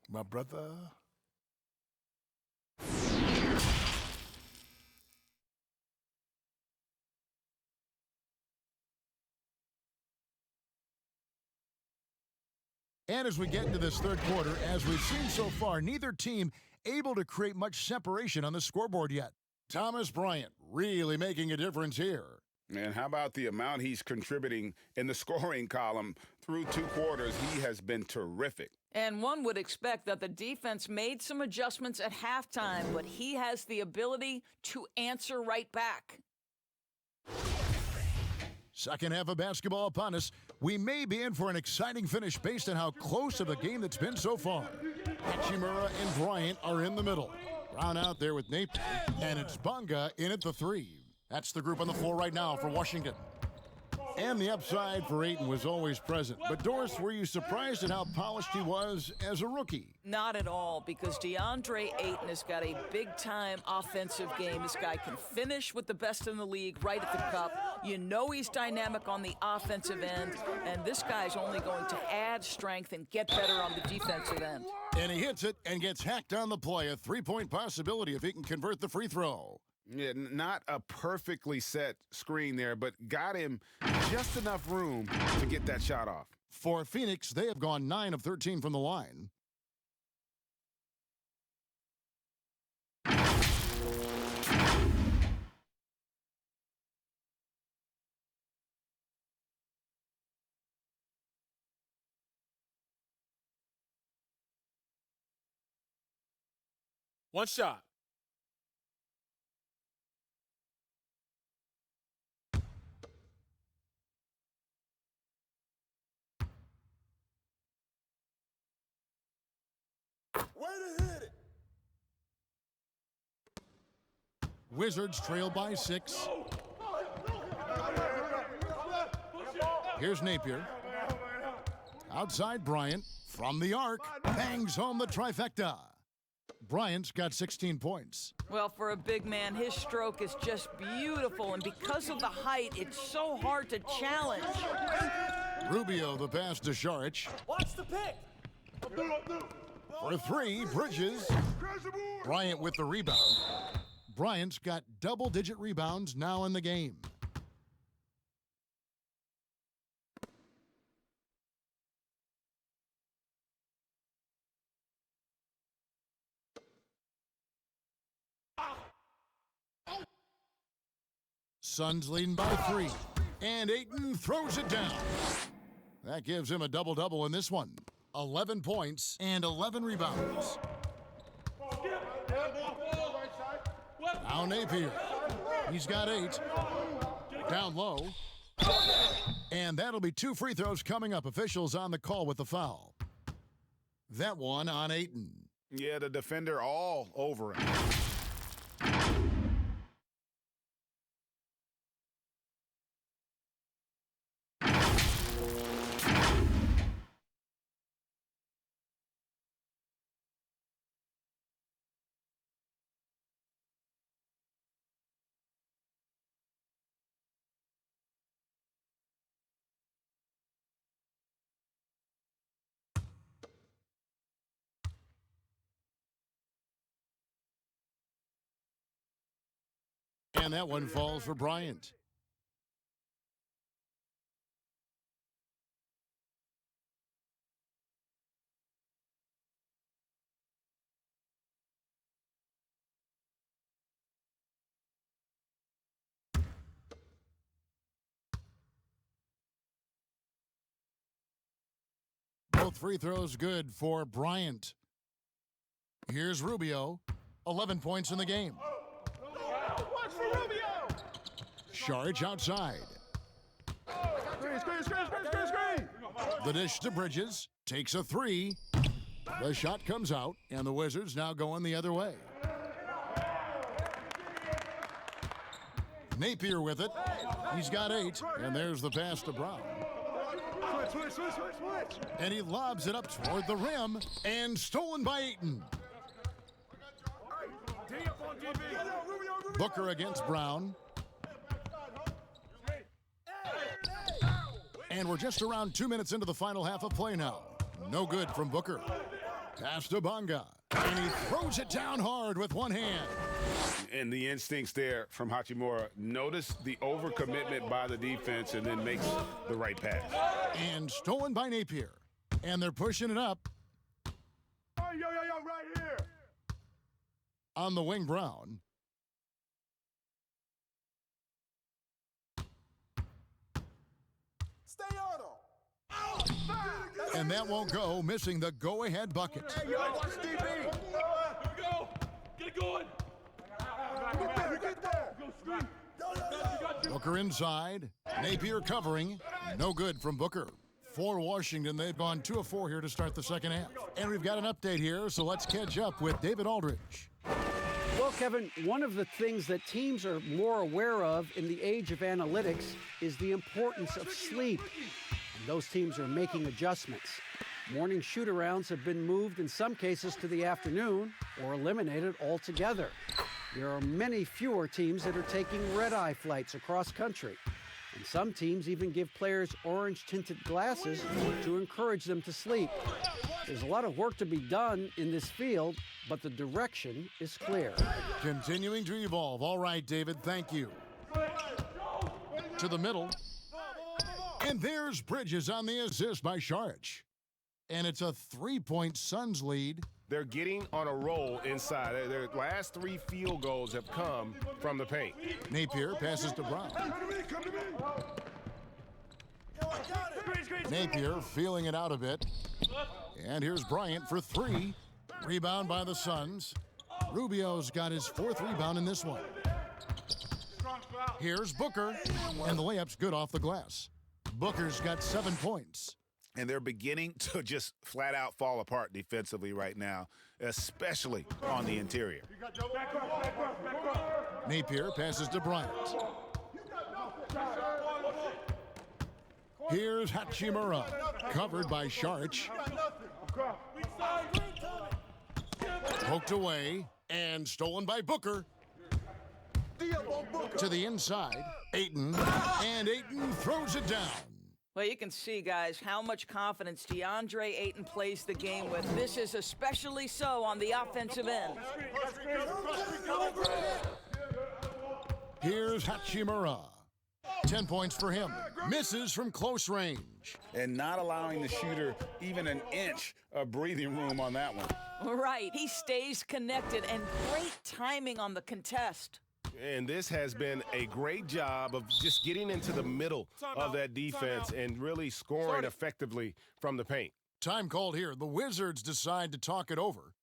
My brother.
And as we get into this third quarter, as we've seen so far, neither team able to create much separation on the scoreboard yet. Thomas Bryant really making a difference here.
And how about the amount he's contributing in the scoring column through 2 quarters? He has been terrific.
And one would expect that the defense made some adjustments at halftime, but he has the ability to answer right back.
Second half of basketball upon us. We may be in for an exciting finish based on how close of a game that's been so far. Hachimura and Bryant are in the middle. Brown out there with Napier, and it's Bunga in at the 3. That's the group on the floor right now for Washington. And the upside for Ayton was always present. But Doris, were you surprised at how polished he was as a rookie?
Not at all, because DeAndre Ayton has got a big-time offensive game. This guy can finish with the best in the league right at the cup. You know he's dynamic on the offensive end, and this guy's only going to add strength and get better on the defensive end.
And he hits it and gets hacked on the play. A 3-point possibility if he can convert the free throw.
Yeah, not a perfectly set screen there, but got him just enough room to get that shot off.
For Phoenix, they have gone 9 of 13 from the line.
One shot.
Way to hit it.
Wizards trail by 6. Here's Napier. Outside Bryant from the arc. Bangs home the trifecta. Bryant's got 16 points.
Well, for a big man, his stroke is just beautiful, and because of the height, it's so hard to challenge.
Rubio the pass to Saric.
Watch the pick.
For three, Bridges. Bryant with the rebound. Bryant's got double-digit rebounds now in the game. Suns leading by 3. And Ayton throws it down. That gives him a double-double in this one. 11 points and 11 rebounds. Now Napier. He's got 8. Down low. And that'll be 2 free throws coming up. Officials on the call with the foul. That one on Ayton.
Yeah, the defender all over him.
And that one falls for Bryant. Both free throws good for Bryant. Here's Rubio. 11 points in the game. Saric outside. The dish to Bridges. Takes a 3. The shot comes out, and the Wizards now going the other way. Napier with it. He's got 8, and there's the pass to Brown. And he lobs it up toward the rim, and stolen by Ayton. Booker against Brown. And we're just around 2 minutes into the final half of play now. No good from Booker. Pass to Bonga. And he throws it down hard with one hand.
And the instincts there from Hachimura. Notice the overcommitment by the defense and then makes the right pass.
And stolen by Napier. And they're pushing it up.
Right here.
On the wing, Brown.
Stay on him.
And that won't go, missing the go-ahead bucket.
Hey, yo, watch DB. Here we go. Get it going. Get there.
Booker inside. Napier covering. No good from Booker. For Washington, they've gone 2 of 4 here to start the second half. And we've got an update here, so let's catch up with David Aldridge.
Well, Kevin, one of the things that teams are more aware of in the age of analytics is the importance of sleep. And those teams are making adjustments. Morning shoot-arounds have been moved in some cases to the afternoon or eliminated altogether. There are many fewer teams that are taking red-eye flights across country. And some teams even give players orange-tinted glasses to encourage them to sleep. There's a lot of work to be done in this field, but the direction is clear.
Continuing to evolve. All right, David, thank you. To the middle. And there's Bridges on the assist by Saric. And it's a 3-point Suns lead.
They're getting on a roll inside. Their last 3 field goals have come from the paint.
Napier passes to Brown. Napier feeling it out a bit. And here's Bryant for 3. Rebound by the Suns. Rubio's got his 4th rebound in this one. Here's Booker. And the layup's good off the glass. Booker's got 7 points.
And they're beginning to just flat out fall apart defensively right now, especially on the interior.
Napier passes to Bryant. Here's Hachimura, covered by Saric. Poked away and stolen by Booker. To the inside, Ayton, and Ayton throws it down.
Well, you can see, guys, how much confidence DeAndre Ayton plays the game with. This is especially so on the offensive end.
Here's Hachimura. 10 points for him. Misses from close range.
And not allowing the shooter even an inch of breathing room on that one.
Right. He stays connected, and great timing on the contest.
And this has been a great job of just getting into the middle of that defense and really scoring effectively from the paint.
Time called here. The Wizards decide to talk it over.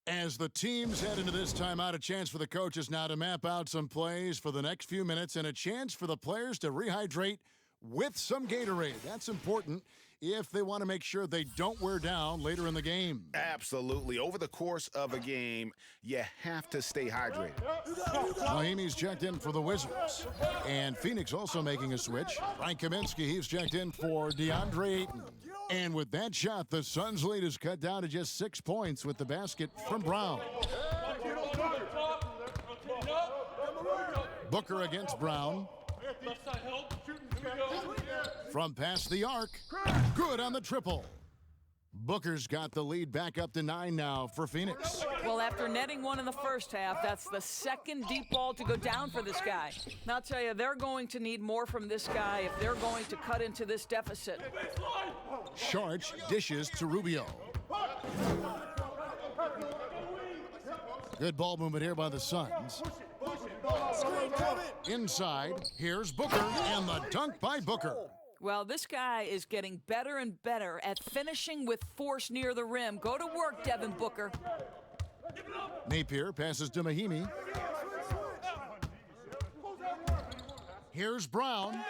As the teams head into this timeout, a chance for the coaches now to map out some plays for the next few minutes and a chance for the players to rehydrate with some Gatorade. That's important if they want to make sure they don't wear down later in the game.
Absolutely. Over the course of a game, you have to stay hydrated.
Mahimi's checked in for the Wizards. And Phoenix also making a switch. Frank Kaminsky, he's checked in for DeAndre Ayton. And with that shot, the Suns' lead is cut down to just 6 points with the basket from Brown. Booker against Brown. From past the arc, good on the triple. Booker's got the lead back up to 9 now for Phoenix.
Well, after netting one in the first half, that's the second deep ball to go down for this guy. Now, I'll tell you, they're going to need more from this guy if they're going to cut into this deficit.
Sharch dishes to Rubio. Good ball movement here by the Suns. Inside, here's Booker, and the dunk by Booker.
Well, this guy is getting better and better at finishing with force near the rim. Go to work, Devin Booker.
Napier passes to Mahimi. Here's Brown.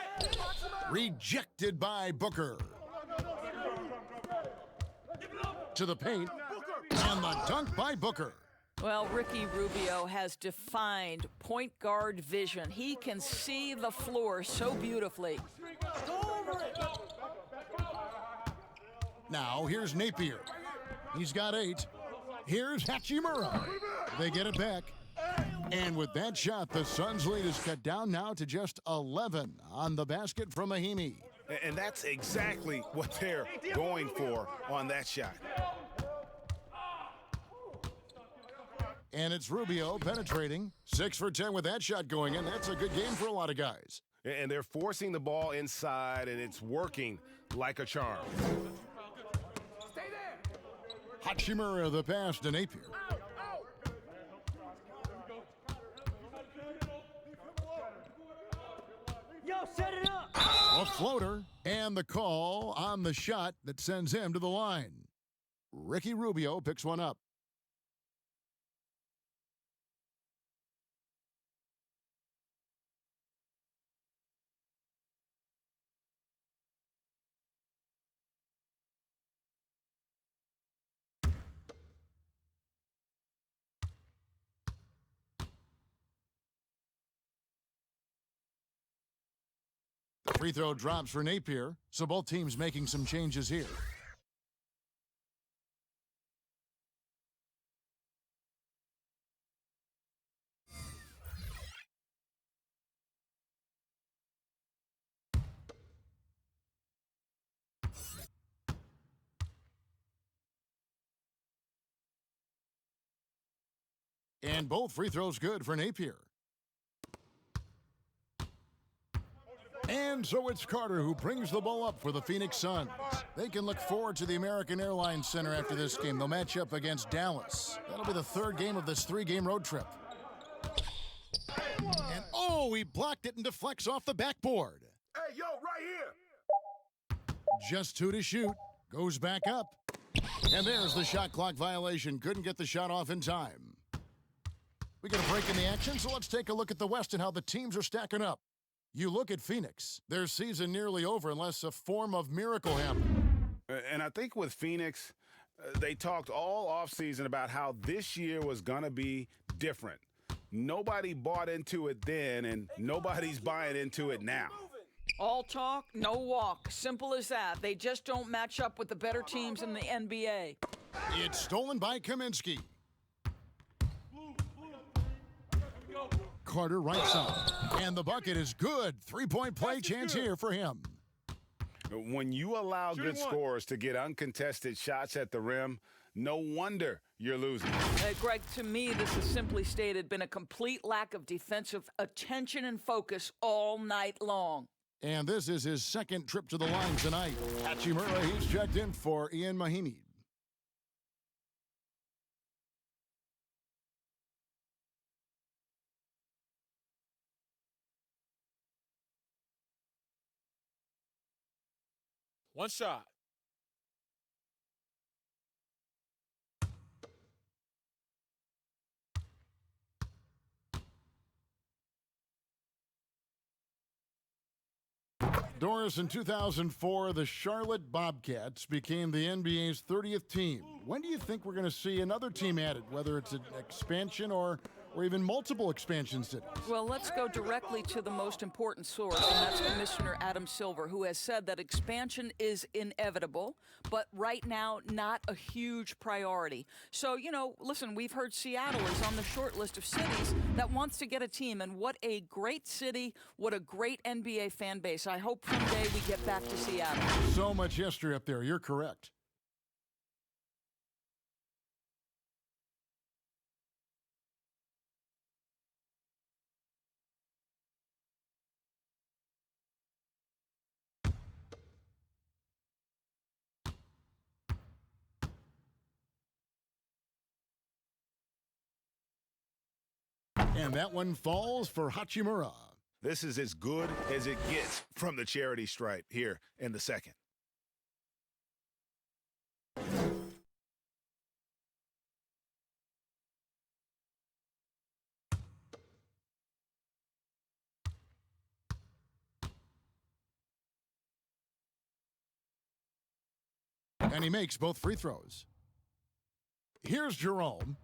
Rejected by Booker. To the paint, and the dunk by Booker.
Well, Ricky Rubio has defined point guard vision. He can see the floor so beautifully.
Now, here's Napier. He's got 8. Here's Hachimura. They get it back. And with that shot, the Suns' lead is cut down now to just 11 on the basket from Mahimi.
And that's exactly what they're going for on that shot.
And it's Rubio penetrating. 6 for 10 with that shot going in. That's a good game for a lot of guys.
And they're forcing the ball inside, and it's working like a charm.
Hachimura the pass to Napier.
Yo, set it up.
A floater, and the call on the shot that sends him to the line. Ricky Rubio picks one up. The free throw drops for Napier, so both teams making some changes here. And both free throws good for Napier. And so it's Carter who brings the ball up for the Phoenix Suns. They can look forward to the American Airlines Center after this game. They'll match up against Dallas. That'll be the 3rd game of this 3-game road trip. And oh, he blocked it and deflects off the backboard.
Hey, yo, right here.
Just 2 to shoot. Goes back up. And there's the shot clock violation. Couldn't get the shot off in time. We got a break in the action, so let's take a look at the West and how the teams are stacking up. You look at Phoenix. Their season nearly over unless a form of miracle happened.
And I think with Phoenix, they talked all offseason about how this year was going to be different. Nobody bought into it then, and nobody's buying into it now.
All talk, no walk. Simple as that. They just don't match up with the better teams in the NBA.
It's stolen by Kaminsky. Carter right side. And the bucket is good. Three-point play chance here for him.
When you allow good scorers to get uncontested shots at the rim, no wonder you're losing.
Greg, to me, this is simply stated been a complete lack of defensive attention and focus all night long.
And this is his second trip to the line tonight. Hachimura, he's checked in for Ian Mahinmi.
One shot.
Doris, in 2004, the Charlotte Bobcats became the NBA's 30th team. When do you think we're going to see another team added, whether it's an expansion or even multiple expansion cities?
Well, let's go directly to the most important source, and that's Commissioner Adam Silver, who has said that expansion is inevitable, but right now, not a huge priority. So, listen, we've heard Seattle is on the short list of cities that wants to get a team, and what a great city, what a great NBA fan base. I hope someday we get back to Seattle.
So much history up there. You're correct. And that one falls for Hachimura.
This is as good as it gets from the charity stripe here in the second.
And he makes both free throws. Here's Jerome.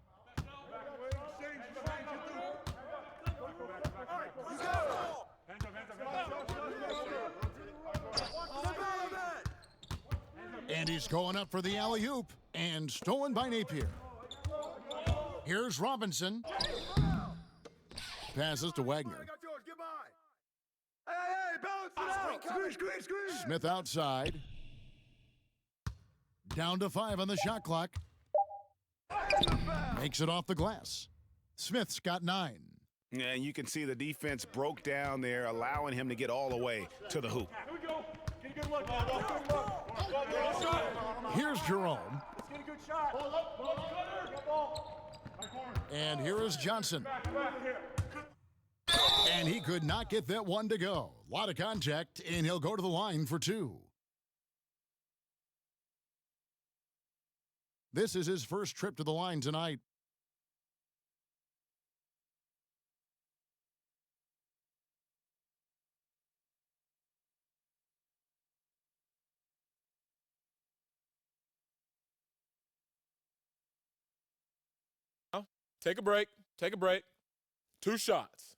And he's going up for the alley-oop, and stolen by Napier. Here's Robinson. Passes to Wagner. Smith outside. Down to 5 on the shot clock. Makes it off the glass. Smith's got 9.
Yeah, and you can see the defense broke down there, allowing him to get all the way to the hoop.
Here's Jerome. And here is Johnson. And he could not get that one to go. A lot of contact, and he'll go to the line for 2. This is his first trip to the line tonight.
Take a break. Take a break. 2 shots.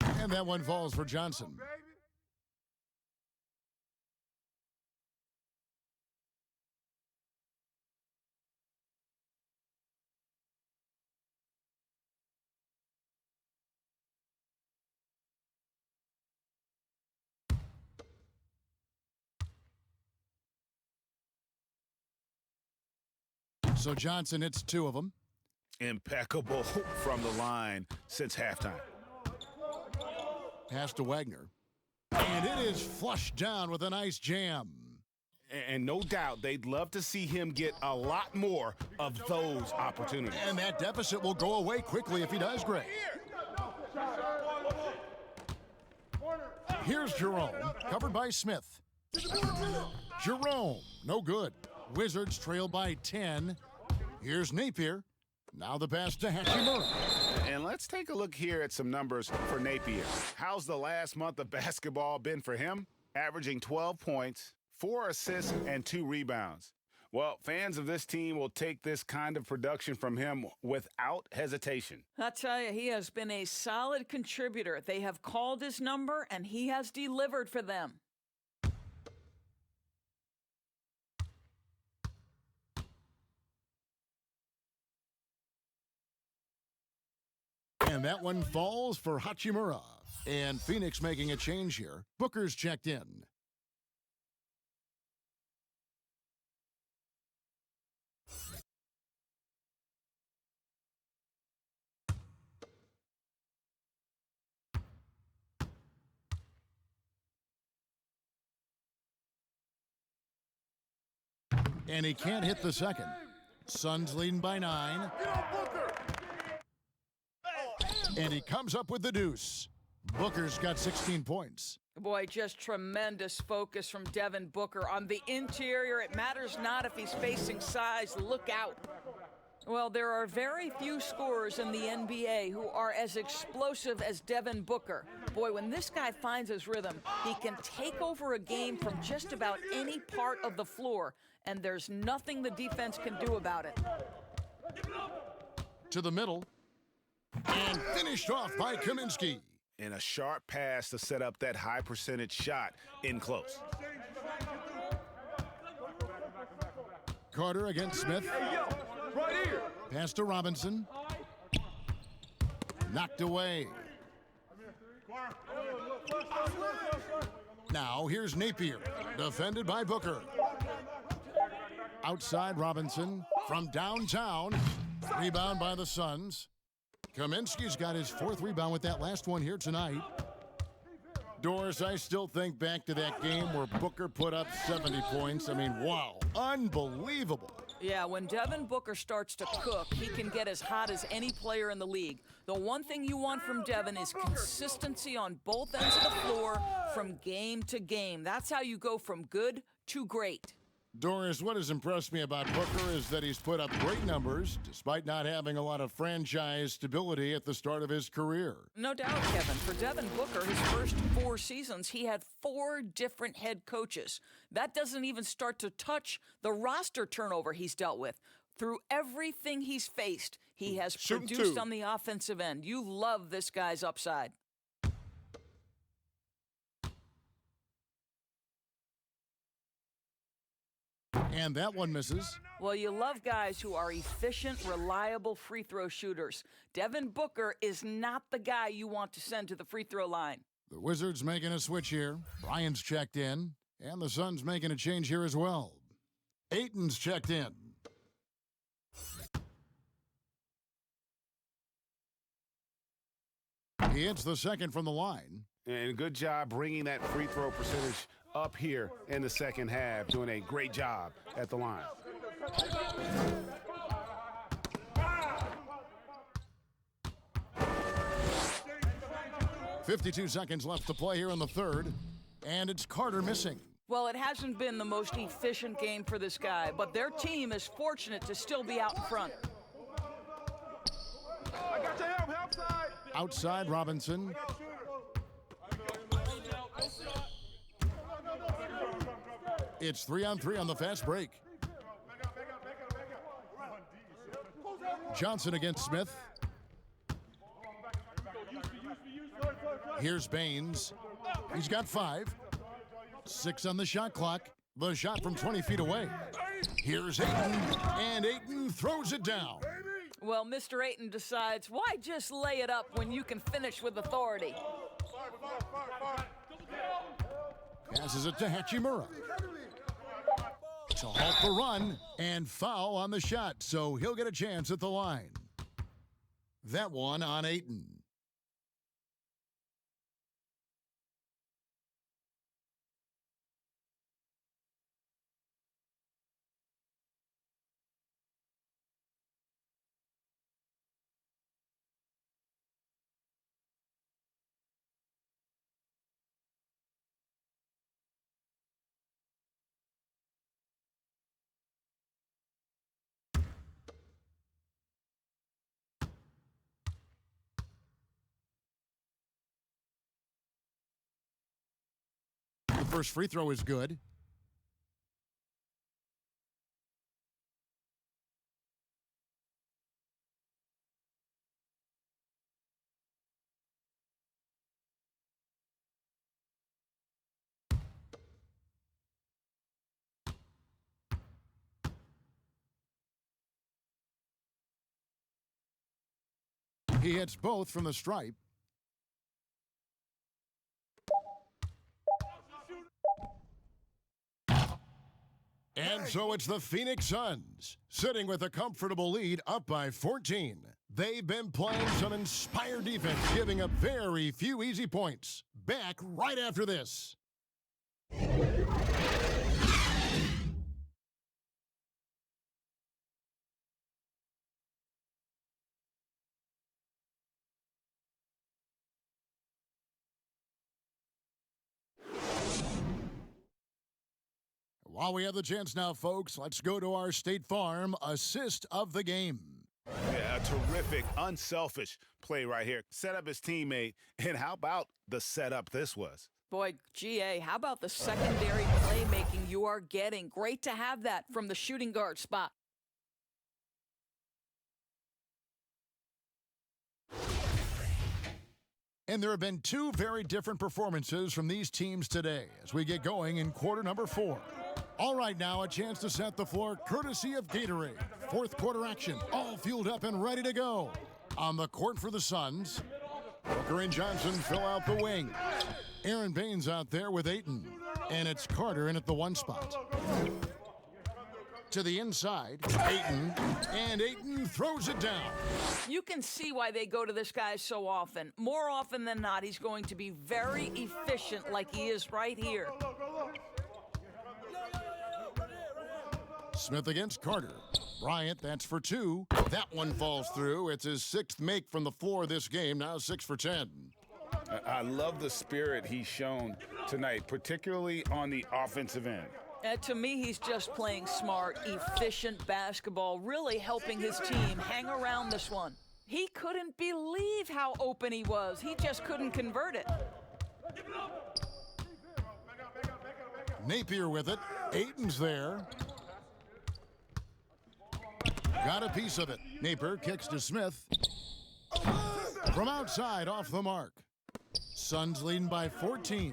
And that one falls for Johnson. So Johnson hits 2 of them.
Impeccable from the line since halftime.
Pass to Wagner. And it is flushed down with a nice jam.
And no doubt they'd love to see him get a lot more of those opportunities.
And that deficit will go away quickly if he does great. Here's Jerome, covered by Smith. Jerome, no good. Wizards trail by 10. Here's Napier. Now the pass to Hachimura.
And let's take a look here at some numbers for Napier. How's the last month of basketball been for him? Averaging 12 points, 4 assists, and 2 rebounds. Well, fans of this team will take this kind of production from him without hesitation.
I tell you, he has been a solid contributor. They have called his number, and he has delivered for them.
And that one falls for Hachimura. And Phoenix making a change here. Booker's checked in. And he can't hit the second. Suns leading by 9. And he comes up with the deuce. Booker's got 16 points.
Boy, just tremendous focus from Devin Booker on the interior. It matters not if he's facing size. Look out. Well, there are very few scorers in the NBA who are as explosive as Devin Booker. Boy, when this guy finds his rhythm, he can take over a game from just about any part of the floor, and there's nothing the defense can do about it.
To the middle. And finished off by Kaminsky.
And a sharp pass to set up that high percentage shot in close.
Carter against Smith.
Hey, yo, right here.
Pass to Robinson. Knocked away. Now here's Napier. Defended by Booker. Outside Robinson. From downtown. Rebound by the Suns. Kaminsky's got his 4th rebound with that last one here tonight. Doris, I still think back to that game where Booker put up 70 points. I mean, wow, unbelievable.
Yeah, when Devin Booker starts to cook, he can get as hot as any player in the league. The one thing you want from Devin is consistency on both ends of the floor from game to game. That's how you go from good to great.
Doris, what has impressed me about Booker is that he's put up great numbers despite not having a lot of franchise stability at the start of his career.
No doubt, Kevin. For Devin Booker, his first 4 seasons, he had 4 different head coaches. That doesn't even start to touch the roster turnover he's dealt with. Through everything he's faced, he has produced on the offensive end. You love this guy's upside.
And that one misses.
Well, you love guys who are efficient, reliable free throw shooters. Devin Booker is not the guy you want to send to the free throw line.
The Wizards making a switch here. Bryant's checked in. And the Suns making a change here as well. Ayton's checked in. He hits the second from the line.
And good job bringing that free throw percentage up here in the second half, doing a great job at the line.
.52 seconds left to play here in the third, and it's Carter missing.
Well, it hasn't been the most efficient game for this guy, but their team is fortunate to still be out in front.
I got your help side.
Outside Robinson. It's 3-on-3 on the fast break. Johnson against Smith. Here's Baines. He's got 5. 6 on the shot clock. The shot from 20 feet away. Here's Ayton, and Ayton throws it down.
Well, Mr. Ayton decides, why just lay it up when you can finish with authority?
Passes it to Hachimura. To halt the run, and foul on the shot, so he'll get a chance at the line. That one on Ayton. The first free throw is good. He hits both from the stripe. And so it's the Phoenix Suns, sitting with a comfortable lead up by 14. They've been playing some inspired defense, giving up very few easy points. Back right after this. While we have the chance now, folks, let's go to our State Farm assist of the game.
Yeah, a terrific, unselfish play right here. Set up his teammate, and how about the setup this was?
Boy, GA, how about the secondary playmaking you are getting? Great to have that from the shooting guard spot.
And there have been two very different performances from these teams today as we get going in quarter number 4. All right, now a chance to set the floor courtesy of Gatorade. Fourth quarter action, all fueled up and ready to go. On the court for the Suns, Booker and Johnson fill out the wing. Aaron Baines out there with Ayton. And it's Carter in at the 1 spot. To the inside, Ayton, and Ayton throws it down.
You can see why they go to this guy so often. More often than not, he's going to be very efficient like he is right here.
Smith against Carter. Bryant, that's for 2. That one falls through. It's his 6th make from the floor this game, now 6 for 10.
I love the spirit he's shown tonight, particularly on the offensive end.
To me, he's just playing smart, efficient basketball, really helping his team hang around this one. He couldn't believe how open he was. He just couldn't convert it.
Napier with it. Ayton's there. Got a piece of it. Napier kicks to Smith. From outside, off the mark. Suns leading by 14.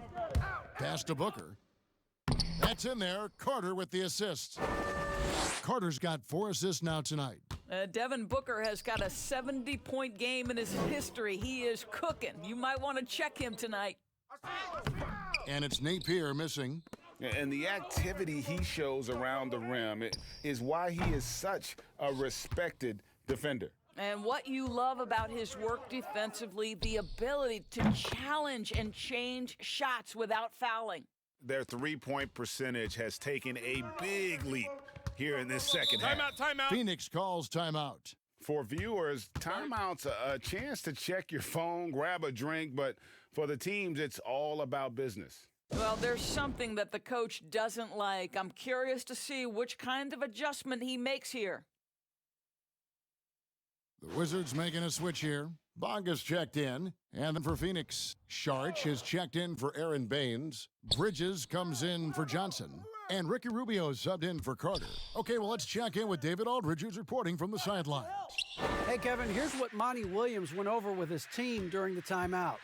Pass to Booker. That's in there. Carter with the assist. Carter's got 4 assists now tonight.
Devin Booker has got a 70-point game in his history. He is cooking. You might want to check him tonight.
And it's Napier missing.
And the activity he shows around the rim is why he is such a respected defender.
And what you love about his work defensively, the ability to challenge and change shots without fouling.
Their three-point percentage has taken a big leap here in this second half.
Timeout.
Phoenix calls timeout.
For viewers, timeout's a chance to check your phone, grab a drink, but for the teams, it's all about business.
Well, there's something that the coach doesn't like. I'm curious to see which kind of adjustment he makes here.
The Wizards making a switch here. Bonga's checked in. And then for Phoenix, Sharch has checked in for Aaron Baines. Bridges comes in for Johnson. And Ricky Rubio subbed in for Carter. Okay, well, let's check in with David Aldridge, who's reporting from the sideline.
Hey, Kevin, here's what Monty Williams went over with his team during the timeout.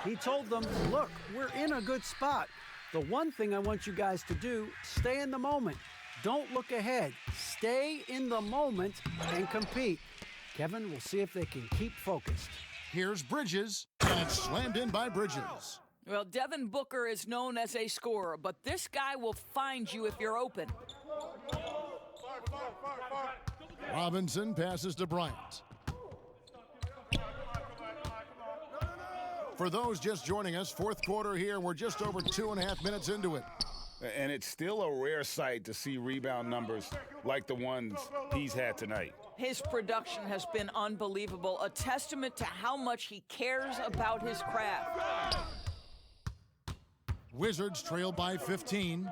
He told them, look, we're in a good spot. The one thing I want you guys to do, stay in the moment. Don't look ahead. Stay in the moment and compete. Kevin, we'll see if they can keep focused.
Here's Bridges, and it's slammed in by Bridges.
Well, Devin Booker is known as a scorer, but this guy will find you if you're open.
Robinson passes to Bryant. For those just joining us, fourth quarter here, we're just over 2.5 minutes into it.
And it's still a rare sight to see rebound numbers like the ones he's had tonight.
His production has been unbelievable, a testament to how much he cares about his craft.
Wizards trail by 15.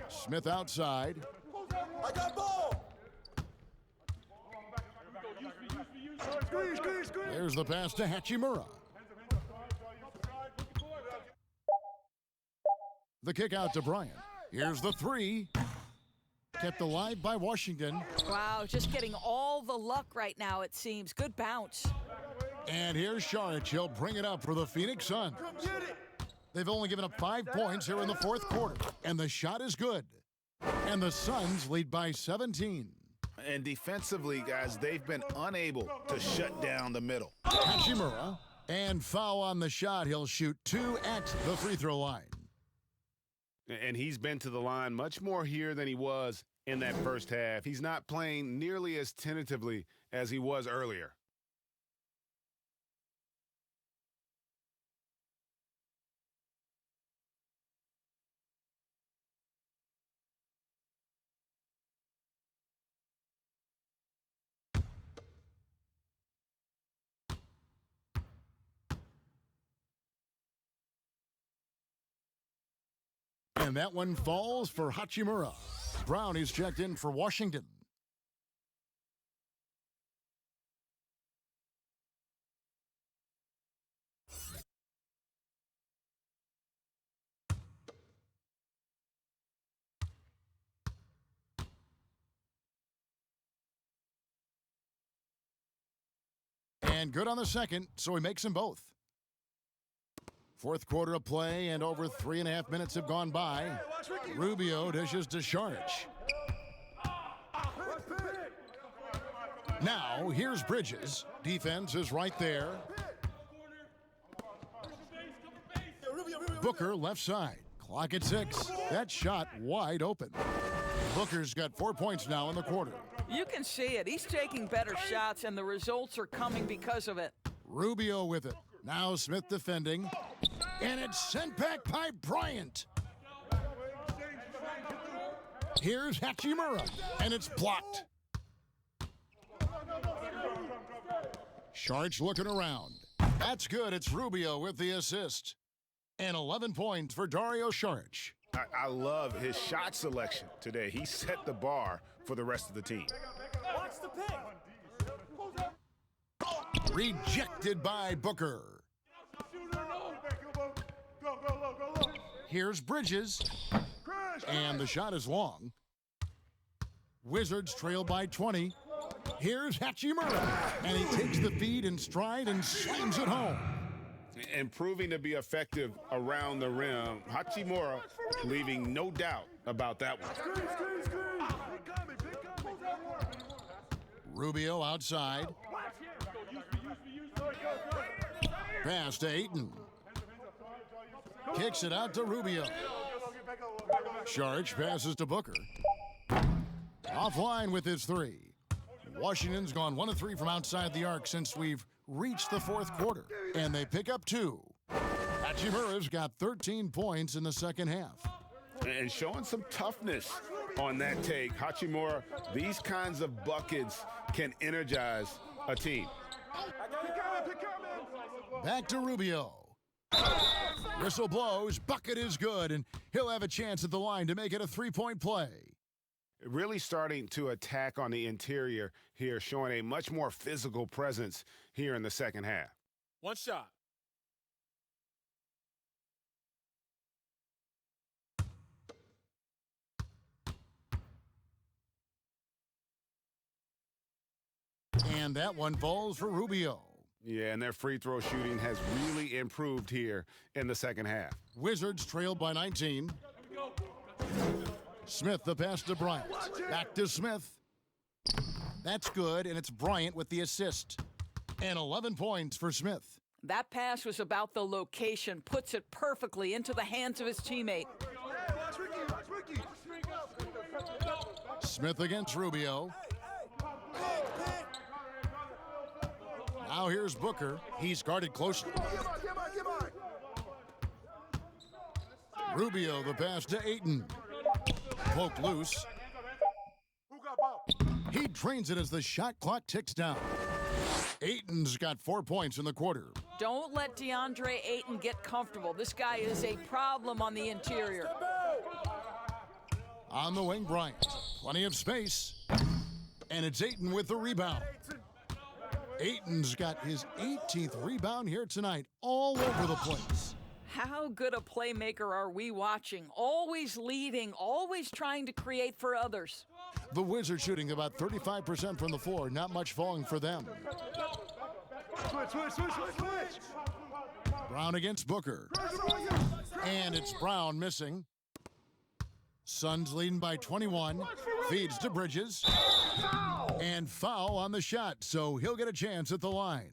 Smith outside.
I got ball.
There's the pass to Hachimura. The kick out to Bryant. Here's the 3. Kept alive by Washington.
Wow, just getting all the luck right now, it seems. Good bounce.
And here's Sharich. He'll bring it up for the Phoenix Suns. They've only given up 5 points here in the fourth quarter, and the shot is good. And the Suns lead by 17.
And defensively, guys, they've been unable to shut down the middle.
Hachimura, and foul on the shot. He'll shoot 2 at the free throw line.
And he's been to the line much more here than he was in that first half. He's not playing nearly as tentatively as he was earlier.
And that one falls for Hachimura. Brown is checked in for Washington. And good on the second, so he makes them both. Fourth quarter of play, and over 3.5 minutes have gone by. Rubio dishes to Saric. Now, here's Bridges. Defense is right there. Booker left side. Clock at 6. That shot wide open. Booker's got 4 points now in the quarter.
You can see it. He's taking better shots, and the results are coming because of it.
Rubio with it. Now Smith defending. And it's sent back by Bryant. Here's Hachimura, and it's blocked. Saric looking around. That's good. It's Rubio with the assist. And 11 points for Dario Saric.
I love his shot selection today. He set the bar for the rest of the team.
Rejected by Booker. Here's Bridges. And the shot is long. Wizards trail by 20. Here's Hachimura. And he takes the feed in stride and slams it home.
And proving to be effective around the rim. Hachimura leaving no doubt about that one.
Rubio outside. Pass to Ayton. Kicks it out to Rubio. Saric passes to Booker. Offline with his 3. Washington's gone 1 of 3 from outside the arc since we've reached the fourth quarter. And they pick up 2. Hachimura's got 13 points in the second half.
And showing some toughness on that take. Hachimura, these kinds of buckets can energize a team.
Back to Rubio. Whistle blows, bucket is good, and he'll have a chance at the line to make it a 3-point play.
Really starting to attack on the interior here, showing a much more physical presence here in the second half.
One shot.
And that one falls for Rubio.
Yeah, and their free throw shooting has really improved here in the second half.
Wizards trailed by 19. Smith the pass to Bryant. Back to Smith. That's good, and it's Bryant with the assist. And 11 points for Smith.
That pass was about the location, puts it perfectly into the hands of his teammate.
Smith against Rubio. Now here's Booker. He's guarded closely. Rubio the pass to Ayton. Poke loose. He drains it as the shot clock ticks down. Ayton's got 4 points in the quarter.
Don't let DeAndre Ayton get comfortable. This guy is a problem on the interior.
On the wing, Bryant. Plenty of space. And it's Ayton with the rebound. Ayton's got his 18th rebound here tonight, all over the place.
How good a playmaker are we watching? Always leading, always trying to create for others.
The Wizards shooting about 35% from the floor, not much falling for them.
Switch.
Brown against Booker. And it's Brown missing. Suns leading by 21. Feeds to Bridges. And foul on the shot, so he'll get a chance at the line.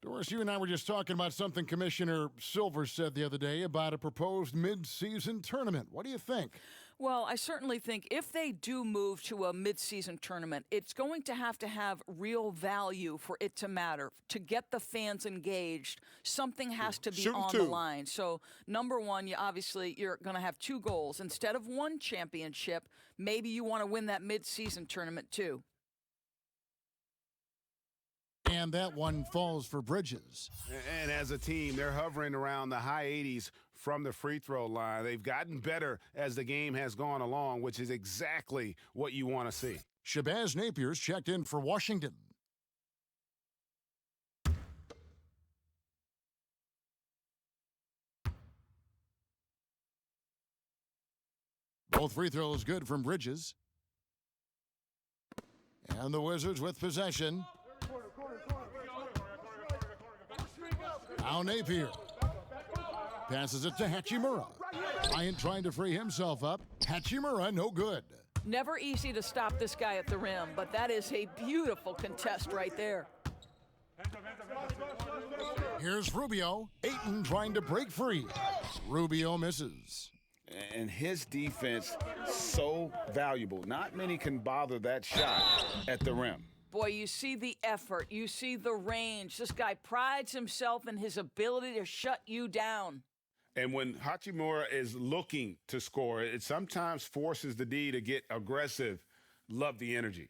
Doris, you and I were just talking about something Commissioner Silver said the other day about a proposed mid-season tournament. What do you think?
Well, I certainly think if they do move to a midseason tournament, it's going to have real value for it to matter. To get the fans engaged, something has to be on the line. So, number one, you're going to have two goals. Instead of one championship, maybe you want to win that midseason tournament too.
And that one falls for Bridges.
And as a team, they're hovering around the high 80s from the free throw line. They've gotten better as the game has gone along, which is exactly what you want to see.
Shabazz Napier's checked in for Washington. Both free throws good from Bridges. And the Wizards with possession. Now Napier passes it to Hachimura. Bryant trying to free himself up. Hachimura, no good.
Never easy to stop this guy at the rim, but that is a beautiful contest right there.
Here's Rubio. Ayton trying to break free. Rubio misses.
And his defense, so valuable. Not many can bother that shot at the rim.
Boy, you see the effort. You see the range. This guy prides himself in his ability to shut you down.
And when Hachimura is looking to score, it sometimes forces the D to get aggressive. Love the energy.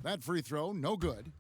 That free throw, no good.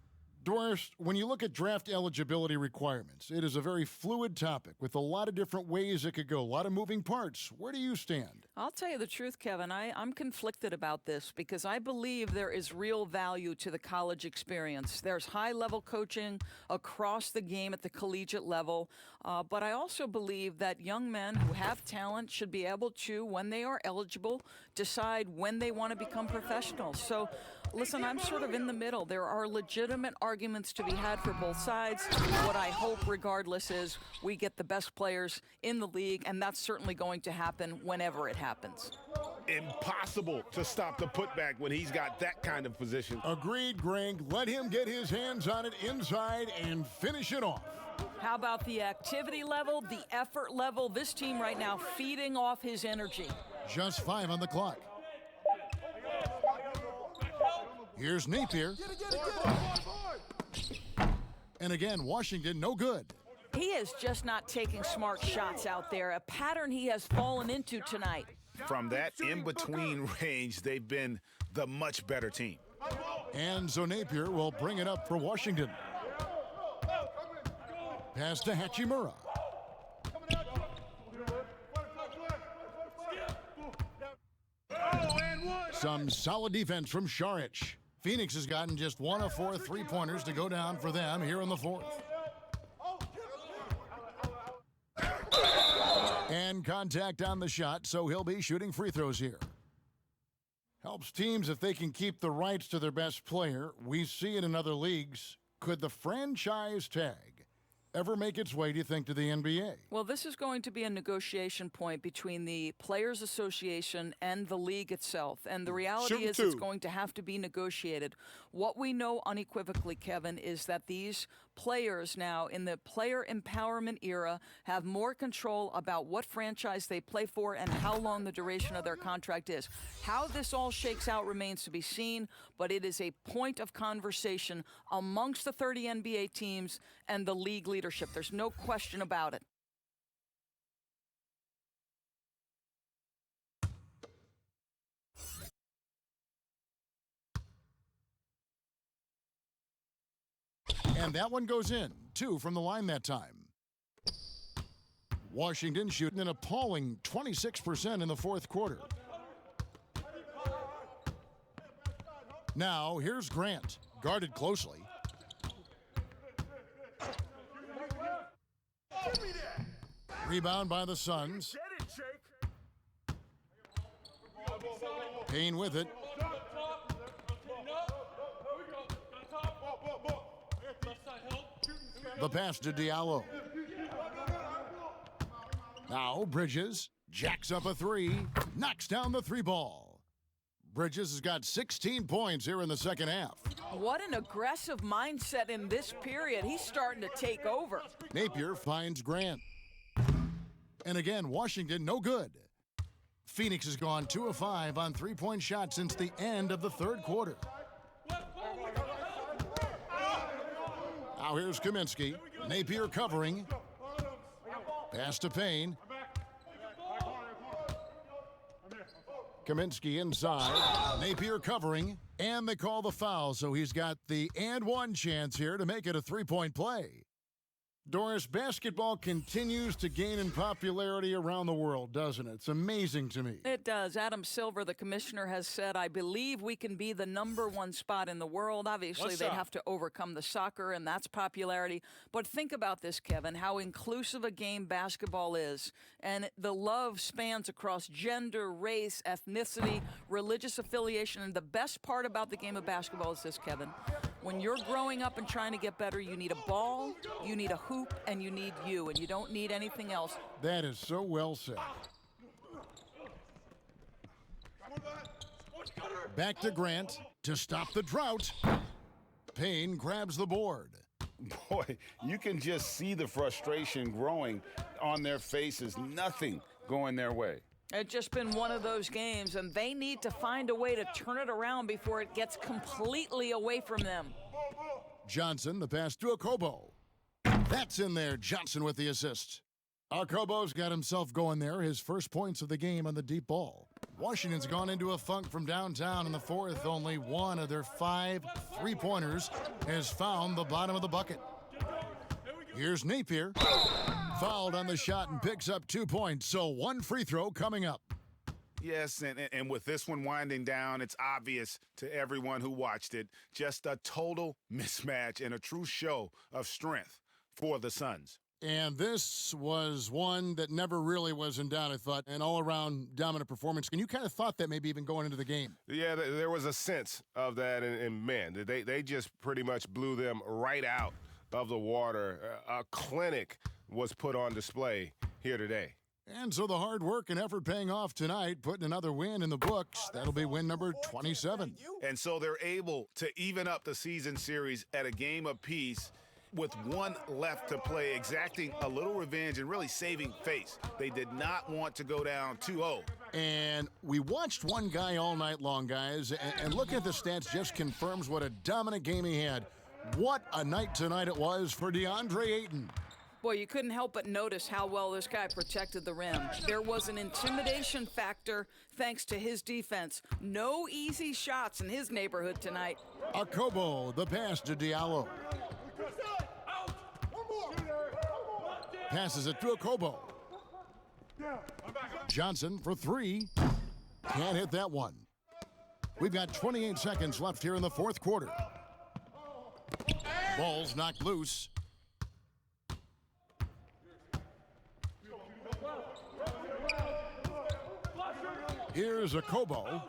Doris, when you look at draft eligibility requirements, it is a very fluid topic with a lot of different ways it could go, a lot of moving parts. Where do you stand?
I'll tell you the truth, Kevin. I'm conflicted about this because I believe there is real value to the college experience. There's high-level coaching across the game at the collegiate level, but I also believe that young men who have talent should be able to, when they are eligible, decide when they want to become professionals. So, listen, I'm sort of in the middle. There are legitimate arguments to be had for both sides. What I hope, regardless, is we get the best players in the league, and that's certainly going to happen whenever it happens.
Impossible to stop the putback when he's got that kind of position.
Agreed, Greg. Let him get his hands on it inside and finish it off.
How about the activity level, the effort level? This team right now feeding off his energy.
Just 5 on the clock. Here's Napier. And again, Washington, no good.
He is just not taking smart shots out there, a pattern he has fallen into tonight.
From that in-between range, they've been the much better team.
And so Napier will bring it up for Washington. Pass to Hachimura. Some solid defense from Šarić. Phoenix has gotten just 1 of 4 3-pointers to go down for them here in the fourth. And contact on the shot, so he'll be shooting free throws here. Helps teams if they can keep the rights to their best player. We see it in other leagues. Could the franchise tag ever make its way, do you think, to the NBA?
Well, this is going to be a negotiation point between the Players Association and the league itself. And the reality is it's going to have to be negotiated. What we know unequivocally, Kevin, is that these players now in the player empowerment era have more control about what franchise they play for and how long the duration of their contract is. How this all shakes out remains to be seen, but it is a point of conversation amongst the 30 NBA teams and the league leadership. There's no question about it.
And that one goes in. 2 from the line that time. Washington shooting an appalling 26% in the fourth quarter. Now, here's Grant, guarded closely. Rebound by the Suns. Payne with it. The pass to Diallo. Now Bridges jacks up a three, knocks down the three ball. Bridges has got 16 points here in the second half.
What an aggressive mindset in this period. He's starting to take over.
Napier finds Grant. And again, Washington no good. Phoenix has gone 2 of 5 on three-point shots since the end of the third quarter. Now here's Kaminsky. Napier covering. Pass to Payne. Kaminsky inside. Napier covering. And they call the foul, so he's got the and one chance here to make it a three-point play. Doris, basketball continues to gain in popularity around the world, doesn't it? It's amazing to me.
It does. Adam Silver, the commissioner, has said, I believe we can be the #1 spot in the world. Obviously, they'd have to overcome the soccer, and that's popularity. But think about this, Kevin, how inclusive a game basketball is. And the love spans across gender, race, ethnicity, religious affiliation. And the best part about the game of basketball is this, Kevin. When you're growing up and trying to get better, you need a ball, you need a hoop, and you need you, and you don't need anything else.
That is so well said. Back to Grant to stop the drought. Payne grabs the board.
Boy, you can just see the frustration growing on their faces. Nothing going their way.
It's just been one of those games, and they need to find a way to turn it around before it gets completely away from them.
Johnson, the pass to Okobo. That's in there. Johnson with the assist. Okobo's got himself going there. His first points of the game on the deep ball. Washington's gone into a funk from downtown in the fourth. Only one of their 5 three-pointers has found the bottom of the bucket. Here's Napier. Fouled on the shot and picks up 2 points, so 1 free throw coming up.
Yes, and with this one winding down, it's obvious to everyone who watched it, just a total mismatch and a true show of strength for the Suns.
And this was one that never really was in doubt, I thought, an all-around dominant performance. And you kind of thought that maybe even going into the game.
Yeah, there was a sense of that, and man, they just pretty much blew them right out of the water. A clinic was put on display here today.
And so the hard work and effort paying off tonight, putting another win in the books. That'll be win number 27.
And so they're able to even up the season series at a game apiece with one left to play, exacting a little revenge and really saving face. They did not want to go down 2-0.
And we watched one guy all night long, guys, and looking at the stats just confirms what a dominant game he had. What a night tonight it was for DeAndre Ayton.
Boy, you couldn't help but notice how well this guy protected the rim. There was an intimidation factor thanks to his defense. No easy shots in his neighborhood tonight.
Okobo, the pass to Diallo. Passes it to Okobo. Johnson for 3. Can't hit that one. We've got 28 seconds left here in the fourth quarter. Ball's knocked loose. Here's Okobo.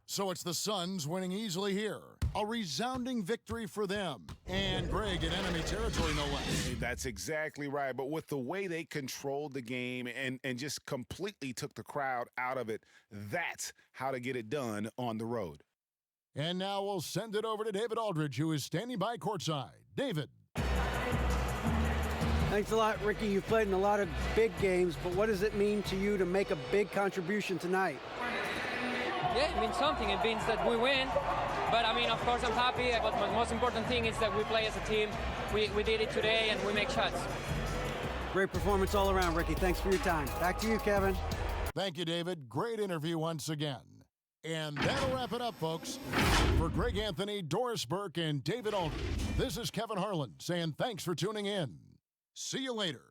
So it's the Suns winning easily here. A resounding victory for them. And Greg in enemy territory, no less.
That's exactly right. But with the way they controlled the game and just completely took the crowd out of it, that's how to get it done on the road.
And now we'll send it over to David Aldridge, who is standing by courtside. David.
Thanks a lot, Ricky. You've played in a lot of big games, but what does it mean to you to make a big contribution tonight?
Yeah, it means something. It means that we win. But, I mean, of course, I'm happy. But the most important thing is that we play as a team. We did it today, and we make shots.
Great performance all around, Ricky. Thanks for your time. Back to you, Kevin.
Thank you, David. Great interview once again. And that'll wrap it up, folks. For Greg Anthony, Doris Burke, and David Aldridge, this is Kevin Harlan saying thanks for tuning in. See you later.